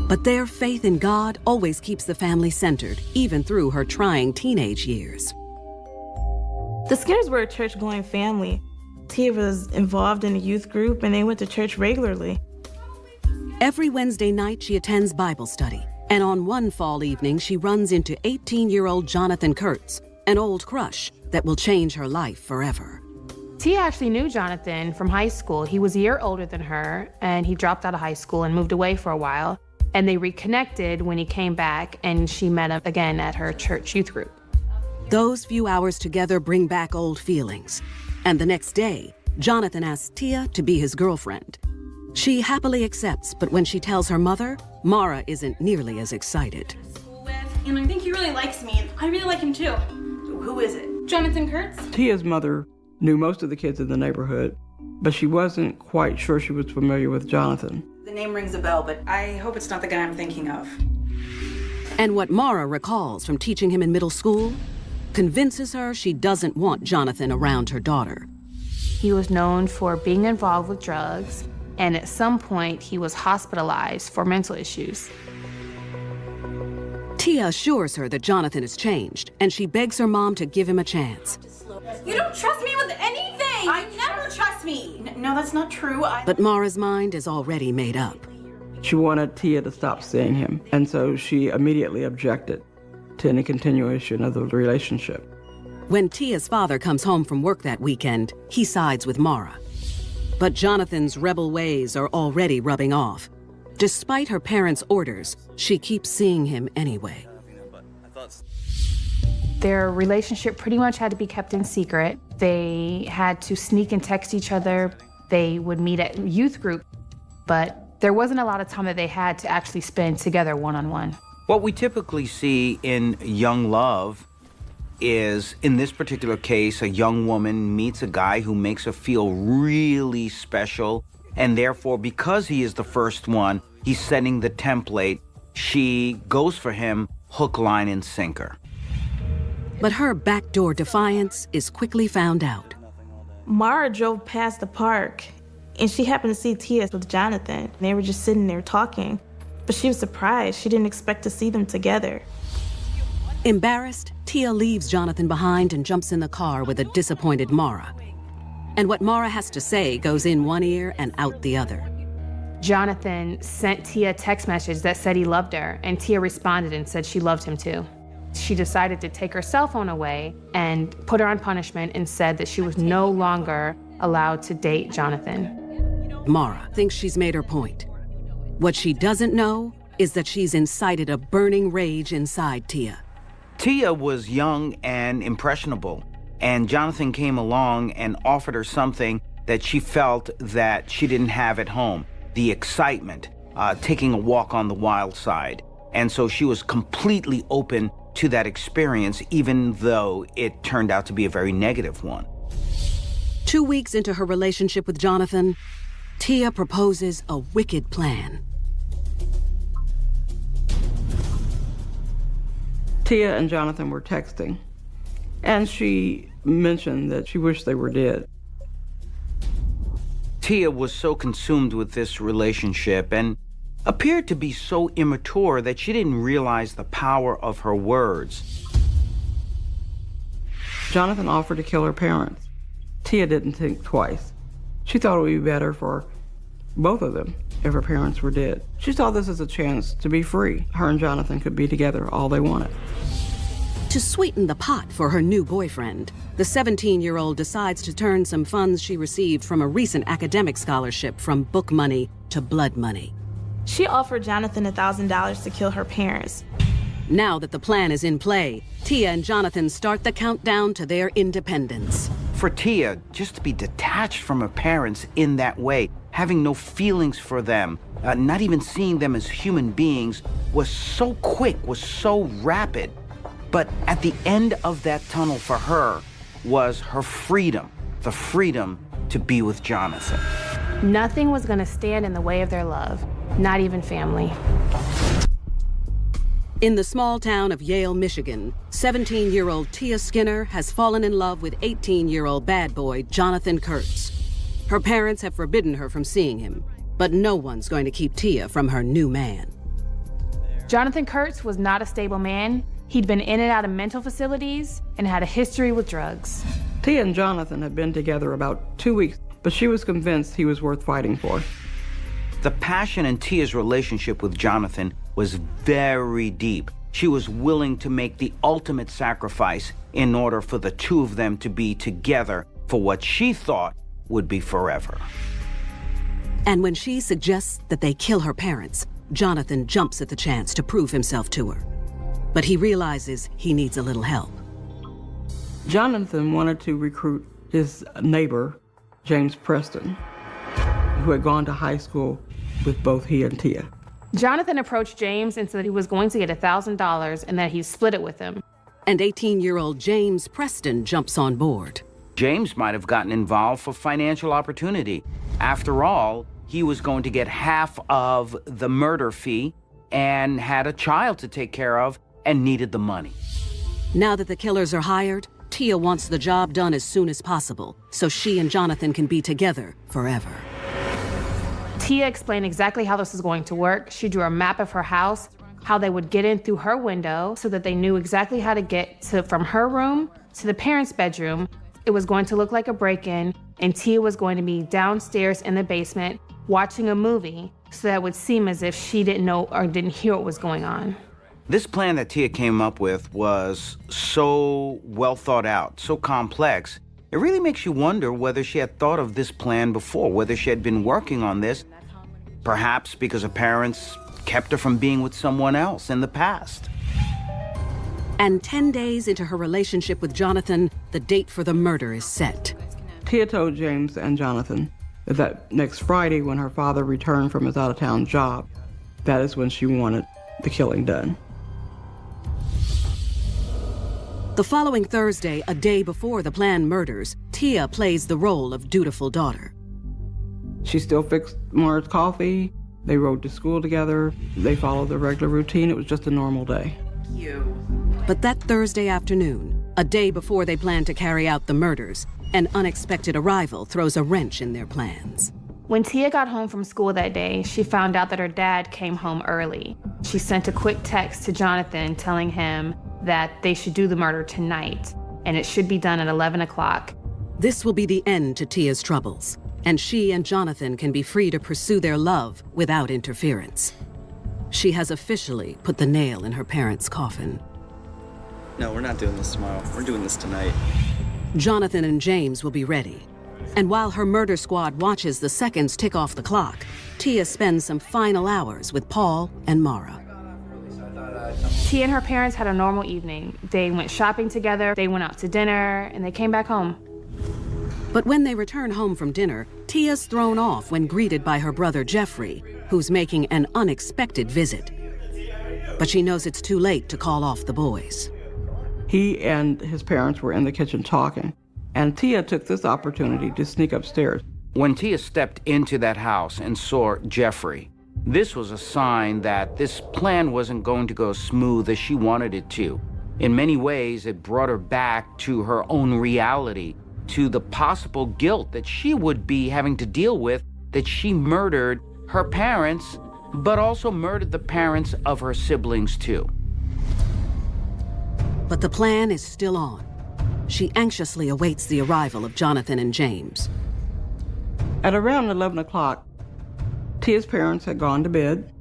But their faith in God always keeps the family centered, even through her trying teenage years. The Skinners were a church-going family. Tia was involved in a youth group, and they went to church regularly. Every Wednesday night, she attends Bible study. And on one fall evening, she runs into 18-year-old Jonathan Kurtz, an old crush that will change her life forever. Tia actually knew Jonathan from high school. He was a year older than her, and he dropped out of high school and moved away for a while. And they reconnected when he came back, and she met him again at her church youth group. Those few hours together bring back old feelings. And the next day, Jonathan asks Tia to be his girlfriend. She happily accepts, but when she tells her mother, Mara isn't nearly as excited. And I think he really likes me, and I really like him too. Who is it? Jonathan Kurtz. Tia's mother knew most of the kids in the neighborhood, but she wasn't quite sure she was familiar with Jonathan. The name rings a bell, but I hope it's not the guy I'm thinking of. And what Mara recalls from teaching him in middle school convinces her she doesn't want Jonathan around her daughter. He was known for being involved with drugs, and at some point he was hospitalized for mental issues. Tia assures her that Jonathan has changed, and she begs her mom to give him a chance. You don't trust me with anything! You never trust me! No, that's not true. But Mara's mind is already made up. She wanted Tia to stop seeing him, and so she immediately objected to any continuation of the relationship. When Tia's father comes home from work that weekend, he sides with Mara. But Jonathan's rebel ways are already rubbing off. Despite her parents' orders, she keeps seeing him anyway. Their relationship pretty much had to be kept in secret. They had to sneak and text each other. They would meet at youth group, but there wasn't a lot of time that they had to actually spend together one-on-one. What we typically see in young love is, in this particular case, a young woman meets a guy who makes her feel really special, and therefore, because he is the first one, he's setting the template. She goes for him hook, line, and sinker. But her backdoor defiance is quickly found out. Mara drove past the park, and she happened to see Tia with Jonathan. They were just sitting there talking, but she was surprised. She didn't expect to see them together. Embarrassed, Tia leaves Jonathan behind and jumps in the car with a disappointed Mara. And what Mara has to say goes in one ear and out the other. Jonathan sent Tia a text message that said he loved her, and Tia responded and said she loved him too. She decided to take her cell phone away and put her on punishment and said that she was no longer allowed to date Jonathan. Mara thinks she's made her point. What she doesn't know is that she's incited a burning rage inside Tia. Tia was young and impressionable, and Jonathan came along and offered her something that she felt that she didn't have at home, the excitement, taking a walk on the wild side. And so she was completely open to that experience, even though it turned out to be a very negative one. 2 weeks into her relationship with Jonathan, Tia proposes a wicked plan. Tia and Jonathan were texting, and she mentioned that she wished they were dead. Tia was so consumed with this relationship and appeared to be so immature that she didn't realize the power of her words. Jonathan offered to kill her parents. Tia didn't think twice. She thought it would be better for both of them if her parents were dead. She saw this as a chance to be free. Her and Jonathan could be together all they wanted. To sweeten the pot for her new boyfriend, the 17-year-old decides to turn some funds she received from a recent academic scholarship from book money to blood money. She offered Jonathan $1,000 to kill her parents. Now that the plan is in play, Tia and Jonathan start the countdown to their independence. For Tia, just to be detached from her parents in that way, having no feelings for them, not even seeing them as human beings, was so quick, was so rapid. But at the end of that tunnel for her was her freedom, the freedom to be with Jonathan. Nothing was going to stand in the way of their love, not even family. In the small town of Yale, Michigan, 17-year-old Tia Skinner has fallen in love with 18-year-old bad boy Jonathan Kurtz. Her parents have forbidden her from seeing him, but no one's going to keep Tia from her new man. Jonathan Kurtz was not a stable man. He'd been in and out of mental facilities and had a history with drugs. Tia and Jonathan had been together about 2 weeks, but she was convinced he was worth fighting for. The passion in Tia's relationship with Jonathan was very deep. She was willing to make the ultimate sacrifice in order for the two of them to be together for what she thought would be forever. And when she suggests that they kill her parents, Jonathan jumps at the chance to prove himself to her. But he realizes he needs a little help. Jonathan wanted to recruit his neighbor, James Preston, who had gone to high school with both he and Tia. Jonathan approached James and said he was going to get $1,000 and that he'd split it with him. And 18-year-old James Preston jumps on board. James might have gotten involved for financial opportunity. After all, he was going to get half of the murder fee and had a child to take care of and needed the money. Now that the killers are hired, Tia wants the job done as soon as possible so she and Jonathan can be together forever. Tia explained exactly how this was going to work. She drew a map of her house, how they would get in through her window so that they knew exactly how to get from her room to the parents' bedroom. It was going to look like a break-in, and Tia was going to be downstairs in the basement watching a movie so that it would seem as if she didn't know or didn't hear what was going on. This plan that Tia came up with was so well thought out, so complex, it really makes you wonder whether she had thought of this plan before, whether she had been working on this, perhaps because her parents kept her from being with someone else in the past. And 10 days into her relationship with Jonathan, the date for the murder is set. Tia told James and Jonathan that next Friday, when her father returned from his out-of-town job, that is when she wanted the killing done. The following Thursday, a day before the planned murders, Tia plays the role of dutiful daughter. She still fixed Mara's coffee. They rode to school together. They followed their regular routine. It was just a normal day. But that Thursday afternoon, a day before they plan to carry out the murders, an unexpected arrival throws a wrench in their plans. When Tia got home from school that day, she found out that her dad came home early. She sent a quick text to Jonathan telling him that they should do the murder tonight, and it should be done at 11 o'clock. This will be the end to Tia's troubles, and she and Jonathan can be free to pursue their love without interference. She has officially put the nail in her parents' coffin. No, we're not doing this tomorrow. We're doing this tonight. Jonathan and James will be ready. And while her murder squad watches the seconds tick off the clock, Tia spends some final hours with Paul and Mara. Tia and her parents had a normal evening. They went shopping together, they went out to dinner, and they came back home. But when they return home from dinner, Tia's thrown off when greeted by her brother Jeffrey, who's making an unexpected visit. But she knows it's too late to call off the boys. He and his parents were in the kitchen talking, and Tia took this opportunity to sneak upstairs. When Tia stepped into that house and saw Jeffrey, this was a sign that this plan wasn't going to go smooth as she wanted it to. In many ways, it brought her back to her own reality, to the possible guilt that she would be having to deal with, that she murdered her parents, but also murdered the parents of her siblings too. But the plan is still on. She anxiously awaits the arrival of Jonathan and James. At around 11 o'clock, Tia's parents had gone to bed.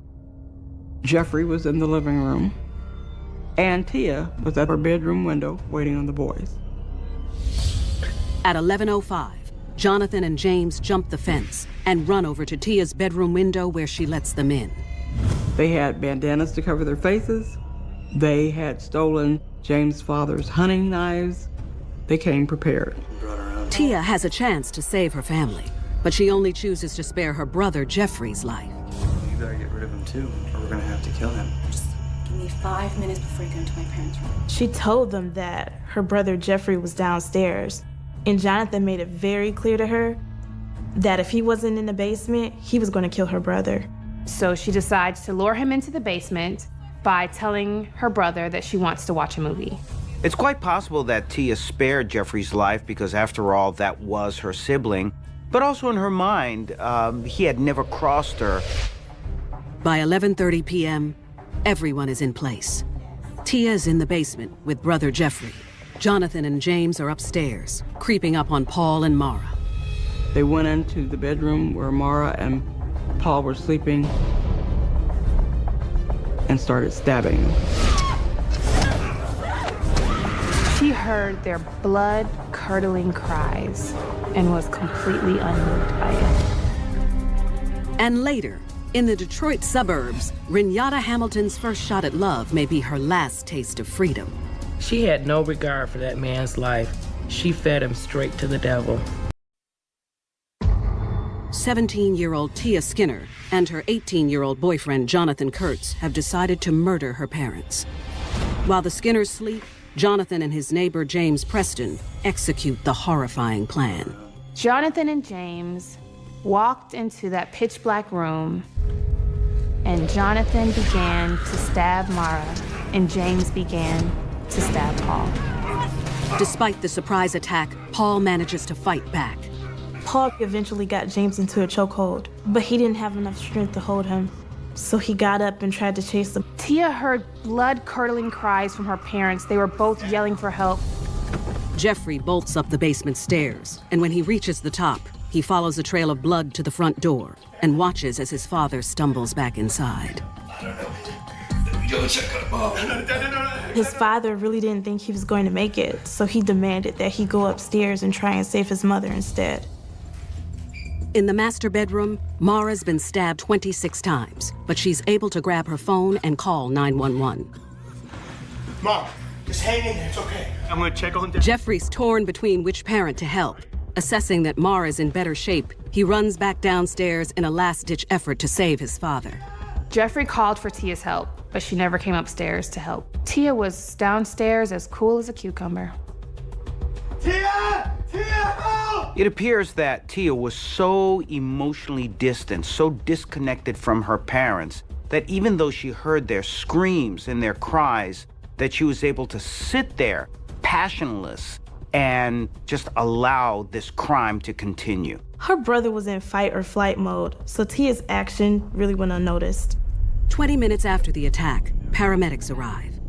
Jeffrey was in the living room, and Tia was at her bedroom window waiting on the boys. At 11:05, Jonathan and James jump the fence and run over to Tia's bedroom window where she lets them in. They had bandanas to cover their faces. They had stolen James' father's hunting knives. They came prepared. Tia has a chance to save her family, but she only chooses to spare her brother Jeffrey's life. You better get rid of him too, or we're gonna have to kill him. Just give me 5 minutes before you go into my parents' room. She told them that her brother Jeffrey was downstairs, and Jonathan made it very clear to her that if he wasn't in the basement, he was going to kill her brother. So she decides to lure him into the basement by telling her brother that she wants to watch a movie. It's quite possible that Tia spared Jeffrey's life because, after all, that was her sibling. But also in her mind, he had never crossed her. By 11:30 p.m., everyone is in place. Tia is in the basement with brother Jeffrey. Jonathan and James are upstairs, creeping up on Paul and Mara. They went into the bedroom where Mara and Paul were sleeping and started stabbing them. She heard their blood-curdling cries and was completely unmoved by it. And later, in the Detroit suburbs, Renata Hamilton's first shot at love may be her last taste of freedom. She had no regard for that man's life. She fed him straight to the devil. 17-year-old Tia Skinner and her 18-year-old boyfriend Jonathan Kurtz have decided to murder her parents. While the Skinners sleep, Jonathan and his neighbor James Preston execute the horrifying plan. Jonathan and James walked into that pitch black room, and Jonathan began to stab Mara, and James began to stab Paul. Despite the surprise attack, Paul manages to fight back. Paul eventually got James into a chokehold, but he didn't have enough strength to hold him. So he got up and tried to chase them. Tia heard blood-curdling cries from her parents. They were both yelling for help. Jeffrey bolts up the basement stairs, and when he reaches the top, he follows a trail of blood to the front door and watches as his father stumbles back inside. His father really didn't think he was going to make it, so he demanded that he go upstairs and try and save his mother instead. In the master bedroom, Mara's been stabbed 26 times, but she's able to grab her phone and call 911. Mom, just hang in there, it's okay. I'm gonna check on Dad. Jeffrey's torn between which parent to help. Assessing that Mara's in better shape, he runs back downstairs in a last-ditch effort to save his father. Jeffrey called for Tia's help, but she never came upstairs to help. Tia was downstairs as cool as a cucumber. Tia! Tia, help! It appears that Tia was so emotionally distant, so disconnected from her parents, that even though she heard their screams and their cries, that she was able to sit there, passionless, and just allow this crime to continue. Her brother was in fight or flight mode, so Tia's action really went unnoticed. 20 minutes after the attack, paramedics arrive.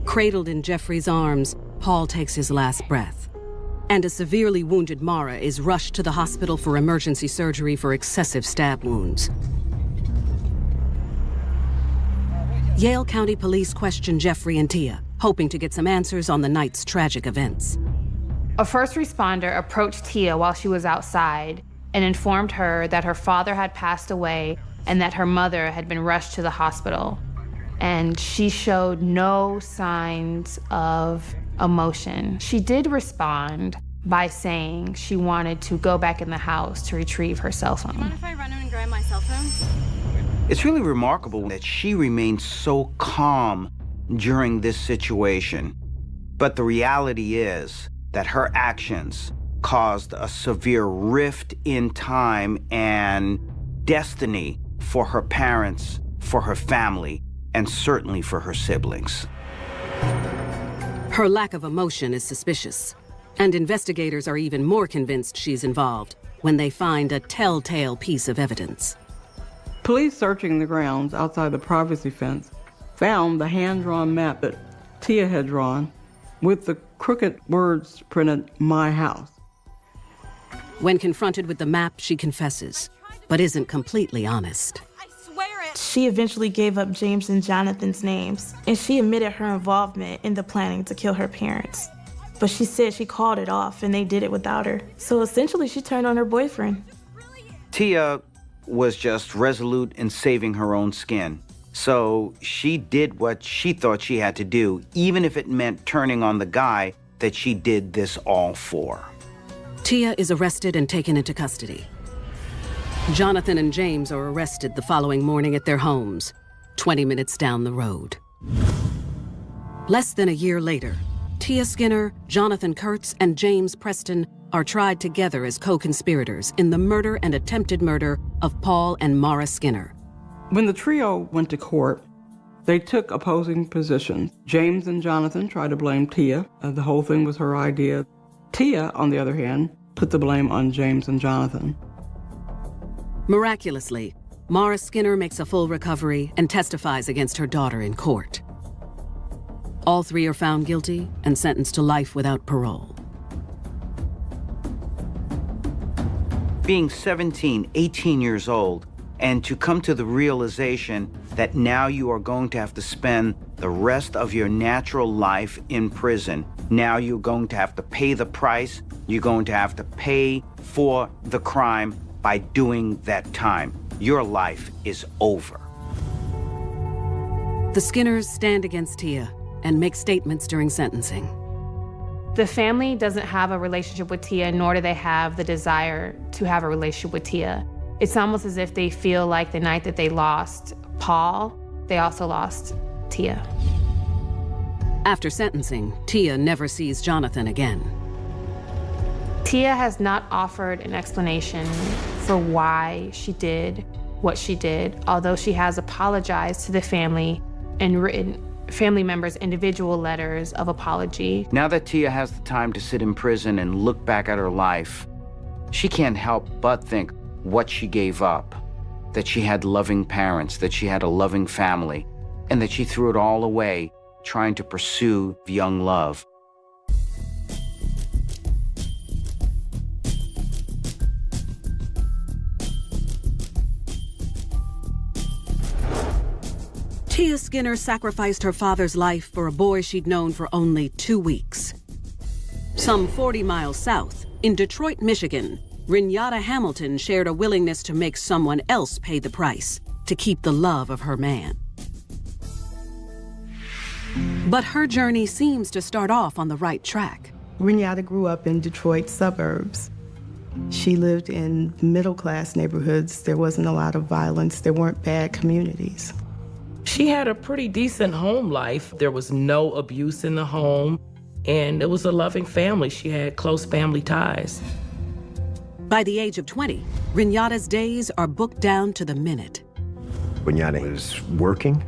Cradled in Jeffrey's arms, Paul takes his last breath. And a severely wounded Mara is rushed to the hospital for emergency surgery for excessive stab wounds. Yale County Police question Jeffrey and Tia, hoping to get some answers on the night's tragic events. A first responder approached Tia while she was outside and informed her that her father had passed away and that her mother had been rushed to the hospital. And she showed no signs of emotion. She did respond by saying she wanted to go back in the house to retrieve her cell phone. Do you mind if I run in and grab my cell phone? It's really remarkable that she remained so calm during this situation. But the reality is that her actions caused a severe rift in time and destiny for her parents, for her family, and certainly for her siblings. Her lack of emotion is suspicious, and investigators are even more convinced she's involved when they find a telltale piece of evidence. Police searching the grounds outside the privacy fence found the hand-drawn map that Tia had drawn with the crooked words printed, "My house." When confronted with the map, she confesses, but isn't completely honest. She eventually gave up James and Jonathan's names, and she admitted her involvement in the planning to kill her parents. But she said she called it off and they did it without her. So essentially, she turned on her boyfriend. Tia was just resolute in saving her own skin. So she did what she thought she had to do, even if it meant turning on the guy that she did this all for. Tia is arrested and taken into custody. Jonathan and James are arrested the following morning at their homes, 20 minutes down the road. Less than a year later, Tia Skinner, Jonathan Kurtz, and James Preston are tried together as co-conspirators in the murder and attempted murder of Paul and Mara Skinner. When the trio went to court, they took opposing positions. James and Jonathan tried to blame Tia. The whole thing was her idea. Tia, on the other hand, put the blame on James and Jonathan. Miraculously, Mara Skinner makes a full recovery and testifies against her daughter in court. All three are found guilty and sentenced to life without parole. Being 17, 18 years old, and to come to the realization that now you are going to have to spend the rest of your natural life in prison. Now you're going to have to pay the price. You're going to have to pay for the crime by doing that time. Your life is over. The Skinners stand against Tia and make statements during sentencing. The family doesn't have a relationship with Tia, nor do they have the desire to have a relationship with Tia. It's almost as if they feel like the night that they lost Paul, they also lost Tia. After sentencing, Tia never sees Jonathan again. Tia has not offered an explanation for why she did what she did, although she has apologized to the family and written family members individual letters of apology. Now that Tia has the time to sit in prison and look back at her life, she can't help but think what she gave up, that she had loving parents, that she had a loving family, and that she threw it all away trying to pursue young love. Tia Skinner sacrificed her father's life for a boy she'd known for only 2 weeks. Some 40 miles south, in Detroit, Michigan, Renata Hamilton shared a willingness to make someone else pay the price to keep the love of her man. But her journey seems to start off on the right track. Renata grew up in Detroit suburbs. She lived in middle-class neighborhoods. There wasn't a lot of violence. There weren't bad communities. She had a pretty decent home life. There was no abuse in the home, and it was a loving family. She had close family ties. By the age of 20, Renata's days are booked down to the minute. Renata was working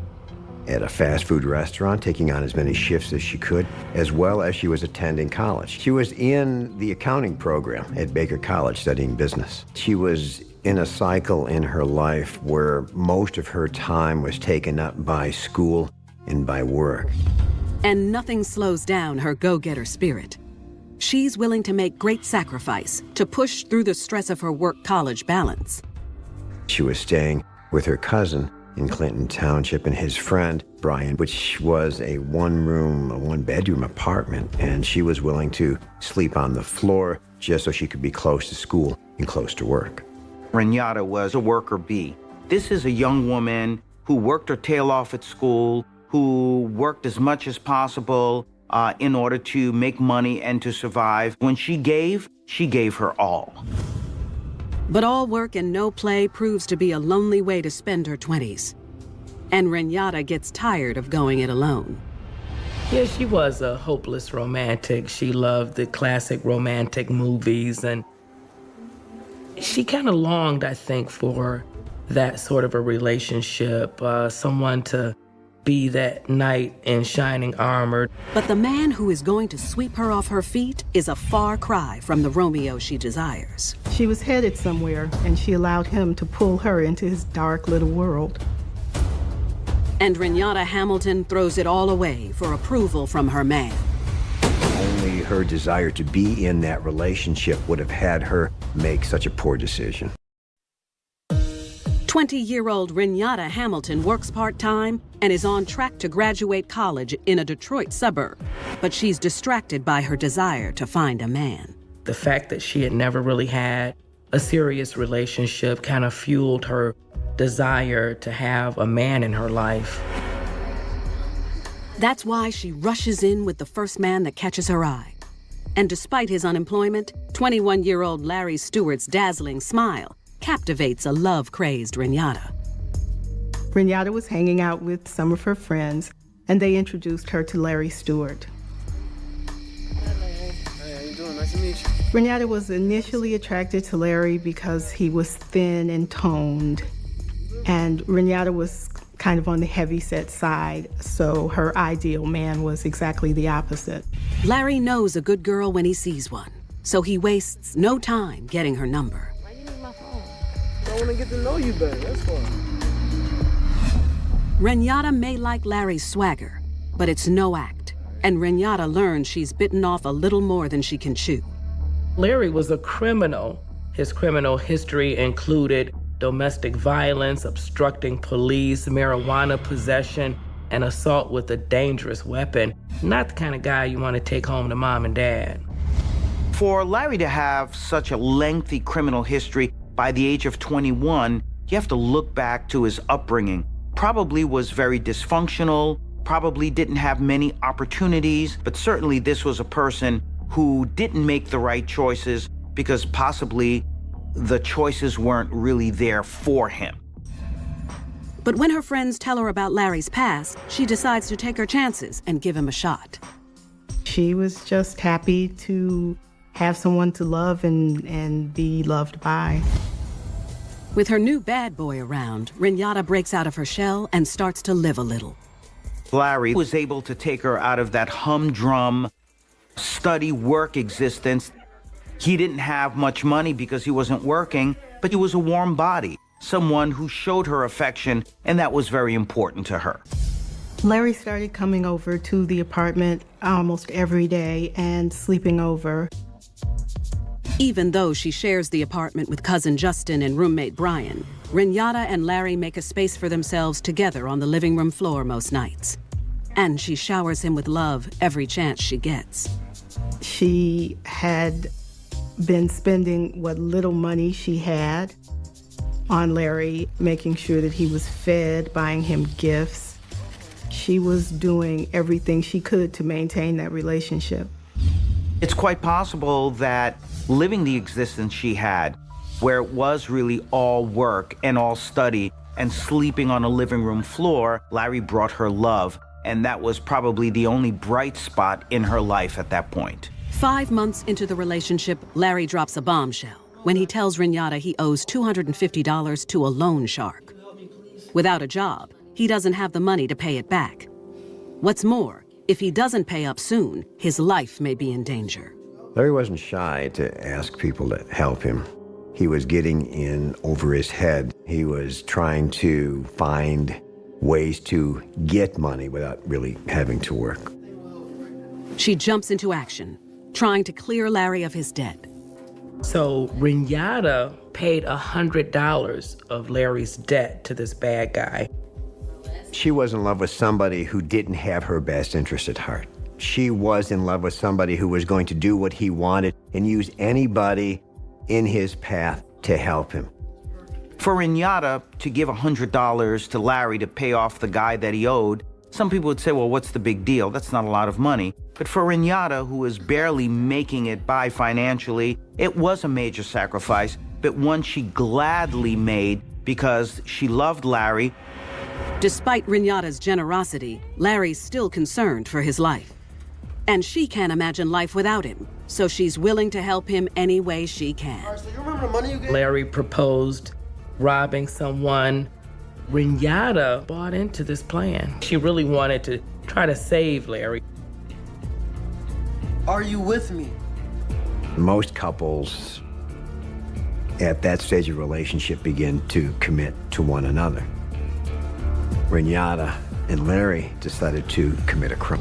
at a fast food restaurant, taking on as many shifts as she could, as well as she was attending college. She was in the accounting program at Baker College studying business. She was in a cycle in her life where most of her time was taken up by school and by work. And nothing slows down her go-getter spirit. She's willing to make great sacrifice to push through the stress of her work-college balance. She was staying with her cousin in Clinton Township and his friend, Brian, which was a one-bedroom apartment, and she was willing to sleep on the floor just so she could be close to school and close to work. Renata was a worker bee. This is a young woman who worked her tail off at school, who worked as much as possible in order to make money and to survive. When she gave her all. But all work and no play proves to be a lonely way to spend her 20s. And Renata gets tired of going it alone. Yeah, she was a hopeless romantic. She loved the classic romantic movies, and she kind of longed, I think, for that sort of a relationship, someone to be that knight in shining armor. But the man who is going to sweep her off her feet is a far cry from the Romeo she desires. She was headed somewhere, and she allowed him to pull her into his dark little world. And Renata Hamilton throws it all away for approval from her man. Only her desire to be in that relationship would have had her make such a poor decision. 20-year-old Renata Hamilton works part-time and is on track to graduate college in a Detroit suburb, but she's distracted by her desire to find a man. The fact that she had never really had a serious relationship kind of fueled her desire to have a man in her life. That's why she rushes in with the first man that catches her eye. And despite his unemployment, 21-year-old Larry Stewart's dazzling smile captivates a love-crazed Renata. Renata was hanging out with some of her friends, and they introduced her to Larry Stewart. Hey, how you doing? Nice to meet you. Renata was initially attracted to Larry because he was thin and toned, and Renata was kind of on the heavy-set side, so her ideal man was exactly the opposite. Larry knows a good girl when he sees one, so he wastes no time getting her number. Why you need my phone? I want to get to know you better, that's why. Renata may like Larry's swagger, but it's no act, and Renata learns she's bitten off a little more than she can chew. Larry was a criminal. His criminal history included domestic violence, obstructing police, marijuana possession, and assault with a dangerous weapon. Not the kind of guy you want to take home to mom and dad. For Larry to have such a lengthy criminal history by the age of 21, you have to look back to his upbringing. Probably was very dysfunctional, probably didn't have many opportunities, but certainly this was a person who didn't make the right choices because possibly the choices weren't really there for him. But when her friends tell her about Larry's past, she decides to take her chances and give him a shot. She was just happy to have someone to love and be loved by. With her new bad boy around, Renata breaks out of her shell and starts to live a little. Larry was able to take her out of that humdrum study work existence. He didn't have much money because he wasn't working, but he was a warm body, someone who showed her affection, and that was very important to her. Larry started coming over to the apartment almost every day and sleeping over. Even though she shares the apartment with cousin Justin and roommate Brian, Renata and Larry make a space for themselves together on the living room floor most nights. And she showers him with love every chance she gets. She had been spending what little money she had on Larry, making sure that he was fed, buying him gifts. She was doing everything she could to maintain that relationship. It's quite possible that living the existence she had, where it was really all work and all study and sleeping on a living room floor, Larry brought her love, and that was probably the only bright spot in her life at that point. 5 months into the relationship, Larry drops a bombshell when he tells Renata he owes $250 to a loan shark. Without a job, he doesn't have the money to pay it back. What's more, if he doesn't pay up soon, his life may be in danger. Larry wasn't shy to ask people to help him. He was getting in over his head. He was trying to find ways to get money without really having to work. She jumps into action, trying to clear Larry of his debt. So Renata paid $100 of Larry's debt to this bad guy. She was in love with somebody who didn't have her best interest at heart. She was in love with somebody who was going to do what he wanted and use anybody in his path to help him. For Renata to give $100 to Larry to pay off the guy that he owed, some people would say, well, what's the big deal? That's not a lot of money. But for Renata, who was barely making it by financially, it was a major sacrifice, but one she gladly made because she loved Larry. Despite Renata's generosity, Larry's still concerned for his life. And she can't imagine life without him, so she's willing to help him any way she can. So you remember the money you gave? Larry proposed robbing someone. Renata bought into this plan. She really wanted to try to save Larry. Are you with me? Most couples at that stage of relationship begin to commit to one another. Renata and Larry decided to commit a crime.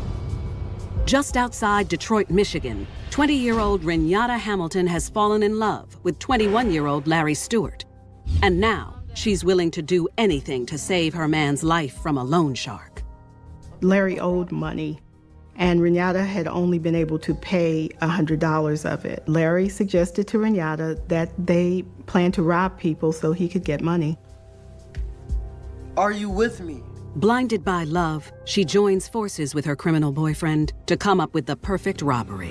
Just outside Detroit, Michigan, 20-year-old Renata Hamilton has fallen in love with 21-year-old Larry Stewart. And now she's willing to do anything to save her man's life from a loan shark. Larry owed money, and Renata had only been able to pay $100 of it. Larry suggested to Renata that they plan to rob people so he could get money. Are you with me? Blinded by love, she joins forces with her criminal boyfriend to come up with the perfect robbery.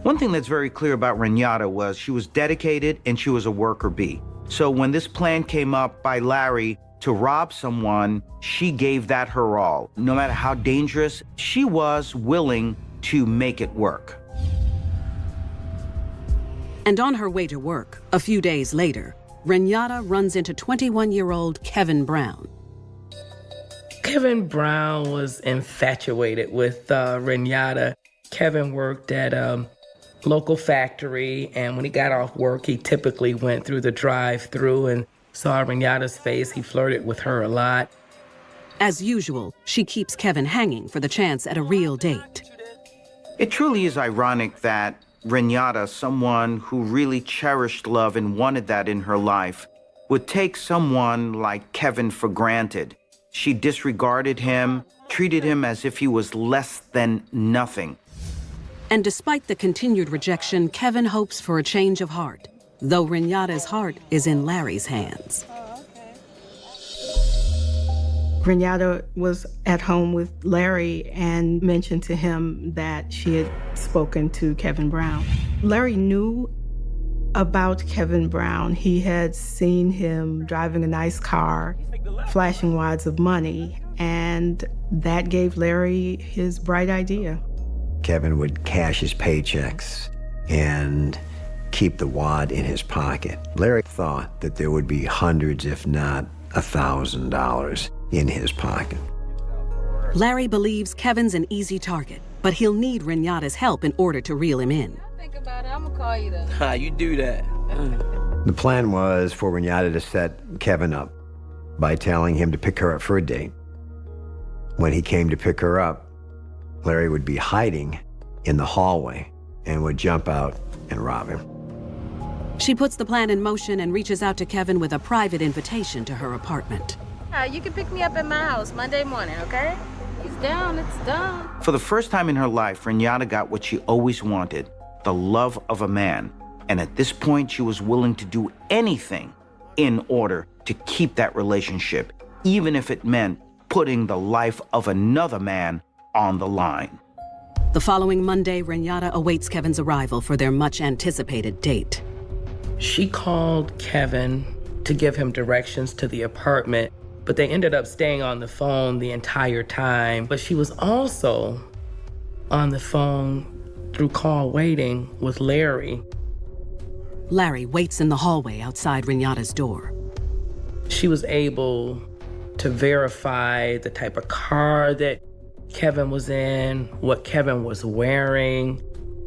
One thing that's very clear about Renata was she was dedicated and she was a worker bee. So when this plan came up by Larry to rob someone, she gave that her all. No matter how dangerous, she was willing to make it work. And on her way to work, a few days later, Renata runs into 21-year-old Kevin Brown. Kevin Brown was infatuated with Renata. Kevin worked at a local factory, and when he got off work, he typically went through the drive-thru and saw Renata's face. He flirted with her a lot. As usual, she keeps Kevin hanging for the chance at a real date. It truly is ironic that Renata, someone who really cherished love and wanted that in her life, would take someone like Kevin for granted. She disregarded him, treated him as if he was less than nothing. And despite the continued rejection, Kevin hopes for a change of heart, though Renata's heart is in Larry's hands. Renata was at home with Larry and mentioned to him that she had spoken to Kevin Brown. Larry knew about Kevin Brown. He had seen him driving a nice car, flashing wads of money, and that gave Larry his bright idea. Kevin would cash his paychecks and keep the wad in his pocket. Larry thought that there would be hundreds, if not $1,000 in his pocket. Larry believes Kevin's an easy target, but he'll need Renata's help in order to reel him in. Think about it, I'm gonna call you then. Ha, you do that. The plan was for Renata to set Kevin up by telling him to pick her up for a date. When he came to pick her up, Larry would be hiding in the hallway and would jump out and rob him. She puts the plan in motion and reaches out to Kevin with a private invitation to her apartment. You can pick me up at my house Monday morning, okay? He's down, it's done. For the first time in her life, Renata got what she always wanted, the love of a man. And at this point, she was willing to do anything in order to keep that relationship, even if it meant putting the life of another man on the line. The following Monday, Renata awaits Kevin's arrival for their much-anticipated date. She called Kevin to give him directions to the apartment, but they ended up staying on the phone the entire time. But she was also on the phone through call waiting with Larry. Larry waits in the hallway outside Renata's door. She was able to verify the type of car that Kevin was in, what Kevin was wearing,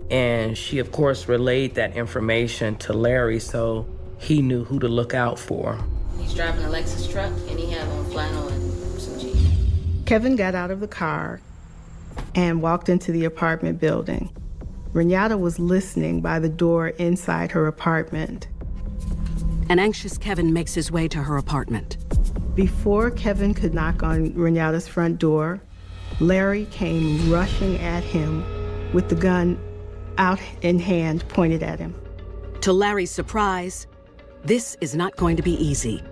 and she, of course, relayed that information to Larry so he knew who to look out for. He's driving a Lexus truck, and he has on flannel and some jeans. Kevin got out of the car and walked into the apartment building. Renata was listening by the door inside her apartment. An anxious Kevin makes his way to her apartment. Before Kevin could knock on Renata's front door, Larry came rushing at him with the gun out in hand, pointed at him. To Larry's surprise, this is not going to be easy.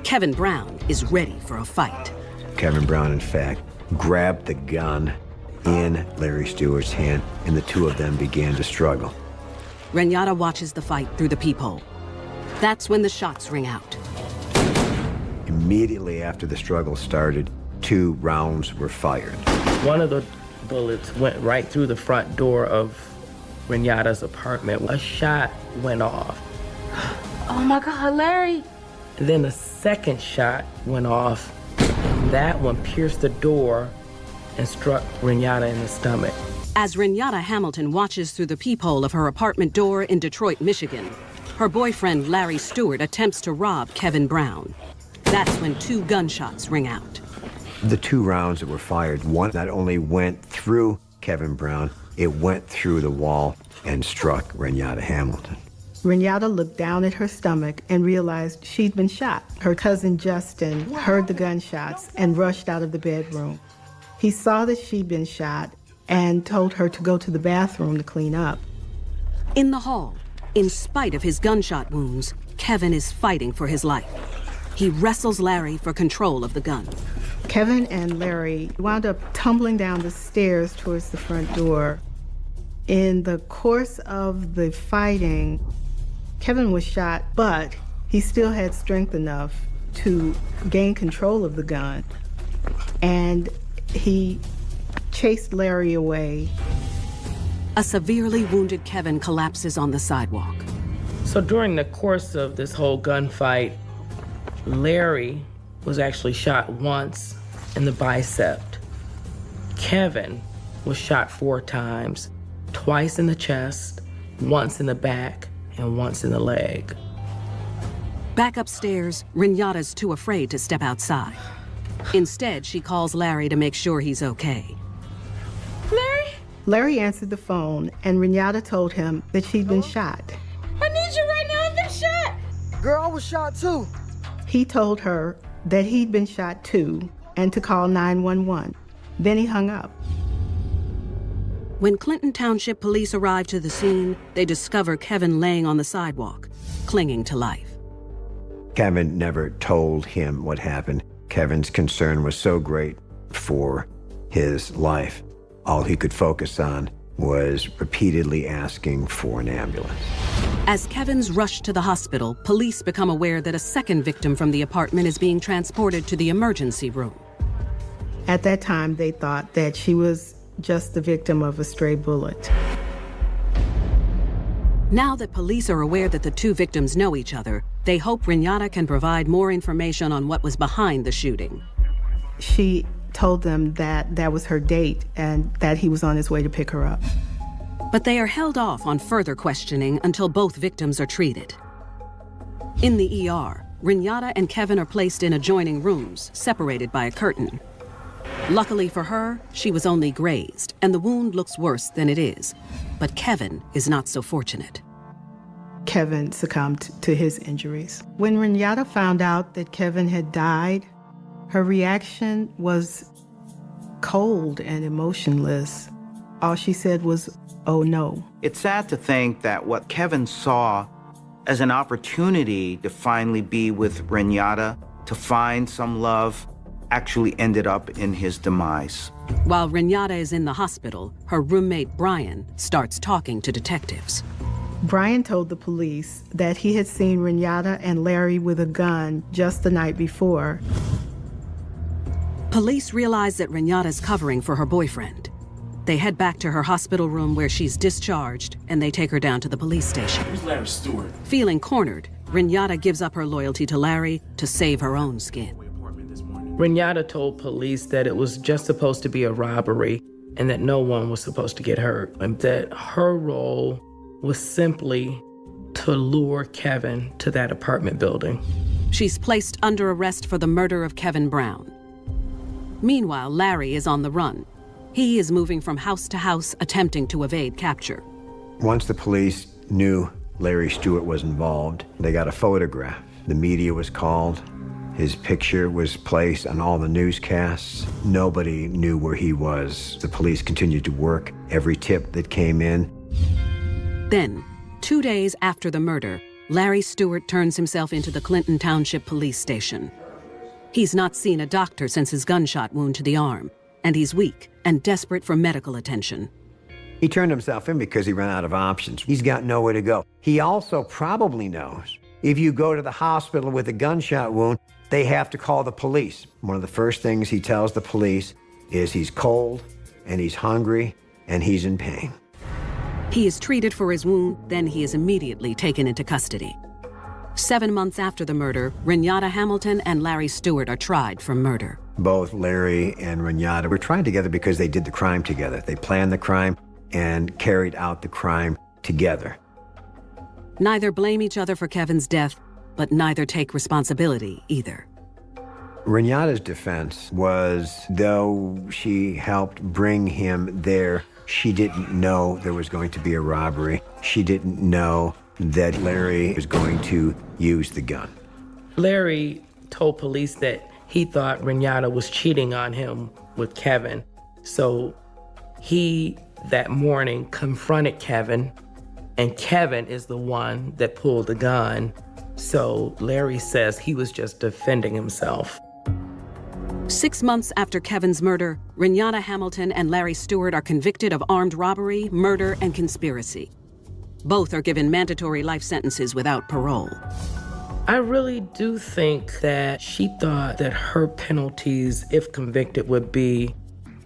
Kevin Brown is ready for a fight. Kevin Brown, in fact, grabbed the gun in Larry Stewart's hand, and the two of them began to struggle. Renata watches the fight through the peephole. That's when the shots ring out. Immediately after the struggle started, 2 rounds were fired. One of the bullets went right through the front door of Renata's apartment. A shot went off. Oh my God, Larry. And then a second shot went off. And that one pierced the door and struck Renata in the stomach. As Renata Hamilton watches through the peephole of her apartment door in Detroit, Michigan, her boyfriend Larry Stewart attempts to rob Kevin Brown. That's when 2 gunshots ring out. The 2 rounds that were fired, one not only went through Kevin Brown, it went through the wall and struck Renata Hamilton. Renata looked down at her stomach and realized she'd been shot. Her cousin Justin heard the gunshots and rushed out of the bedroom. He saw that she'd been shot and told her to go to the bathroom to clean up. In the hall, in spite of his gunshot wounds, Kevin is fighting for his life. He wrestles Larry for control of the gun. Kevin and Larry wound up tumbling down the stairs towards the front door. In the course of the fighting, Kevin was shot, but he still had strength enough to gain control of the gun. And he chased Larry away. A severely wounded Kevin collapses on the sidewalk. So during the course of this whole gunfight, Larry was actually shot once in the bicep. Kevin was shot 4 times, twice in the chest, once in the back, and once in the leg. Back upstairs, Renata's too afraid to step outside. Instead, she calls Larry to make sure he's okay. Larry? Larry answered the phone, and Renata told him that she'd been shot. I need you right now, I've been shot. Girl, I was shot too. He told her that he'd been shot too and to call 911. Then he hung up. When Clinton Township police arrive to the scene, they discover Kevin laying on the sidewalk, clinging to life. Kevin never told him what happened. Kevin's concern was so great for his life. All he could focus on was repeatedly asking for an ambulance. As Kevin's rushed to the hospital, police become aware that a second victim from the apartment is being transported to the emergency room. At that time, they thought that she was just the victim of a stray bullet. Now that police are aware that the two victims know each other, they hope Renata can provide more information on what was behind the shooting. She told them that that was her date and that he was on his way to pick her up. But they are held off on further questioning until both victims are treated. In the ER, Renata and Kevin are placed in adjoining rooms, separated by a curtain. Luckily for her, she was only grazed, and the wound looks worse than it is. But Kevin is not so fortunate. Kevin succumbed to his injuries. When Renata found out that Kevin had died, her reaction was cold and emotionless. All she said was, "Oh no." It's sad to think that what Kevin saw as an opportunity to finally be with Renata, to find some love, actually ended up in his demise. While Renata is in the hospital, her roommate Brian starts talking to detectives. Brian told the police that he had seen Renata and Larry with a gun just the night before. Police realize that Renata's covering for her boyfriend. They head back to her hospital room where she's discharged, and they take her down to the police station. Where's Larry Stewart? Feeling cornered, Renata gives up her loyalty to Larry to save her own skin. Renata told police that it was just supposed to be a robbery and that no one was supposed to get hurt, and that her role was simply to lure Kevin to that apartment building. She's placed under arrest for the murder of Kevin Brown. Meanwhile, Larry is on the run. He is moving from house to house, attempting to evade capture. Once the police knew Larry Stewart was involved, they got a photograph. The media was called. His picture was placed on all the newscasts. Nobody knew where he was. The police continued to work every tip that came in. Then, 2 days after the murder, Larry Stewart turns himself into the Clinton Township Police Station. He's not seen a doctor since his gunshot wound to the arm, and he's weak and desperate for medical attention. He turned himself in because he ran out of options. He's got nowhere to go. He also probably knows if you go to the hospital with a gunshot wound, they have to call the police. One of the first things he tells the police is he's cold, and he's hungry, and he's in pain. He is treated for his wound, then he is immediately taken into custody. 7 months after the murder, Renata Hamilton and Larry Stewart are tried for murder. Both Larry and Renata were tried together because they did the crime together. They planned the crime and carried out the crime together. Neither blame each other for Kevin's death, but neither take responsibility either. Renata's defense was, though she helped bring him there, she didn't know there was going to be a robbery. She didn't know that Larry was going to use the gun. Larry told police that he thought Renata was cheating on him with Kevin. So he, that morning, confronted Kevin, and Kevin is the one that pulled the gun. So Larry says he was just defending himself. 6 months after Kevin's murder, Renata Hamilton and Larry Stewart are convicted of armed robbery, murder, and conspiracy. Both are given mandatory life sentences without parole. I really do think that she thought that her penalties, if convicted, would be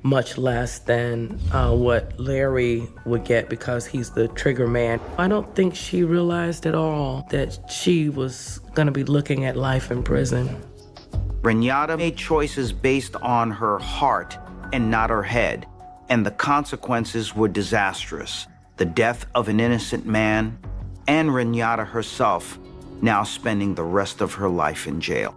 much less than what Larry would get because he's the trigger man. I don't think she realized at all that she was going to be looking at life in prison. Renata made choices based on her heart and not her head, and the consequences were disastrous. The death of an innocent man, and Renata herself now spending the rest of her life in jail.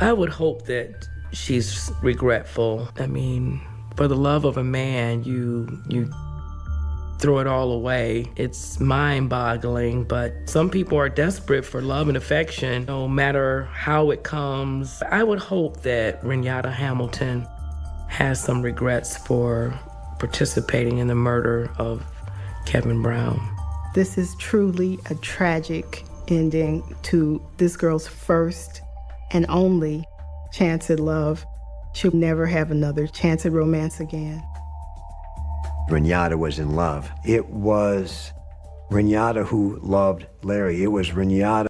I would hope that she's regretful. I mean, for the love of a man, you throw it all away. It's mind-boggling, but some people are desperate for love and affection, no matter how it comes. I would hope that Renata Hamilton has some regrets for participating in the murder of Kevin Brown. This is truly a tragic ending to this girl's first and only chance at love. She'll never have another chance at romance again. Renata was in love. It was Renata who loved Larry. It was Renata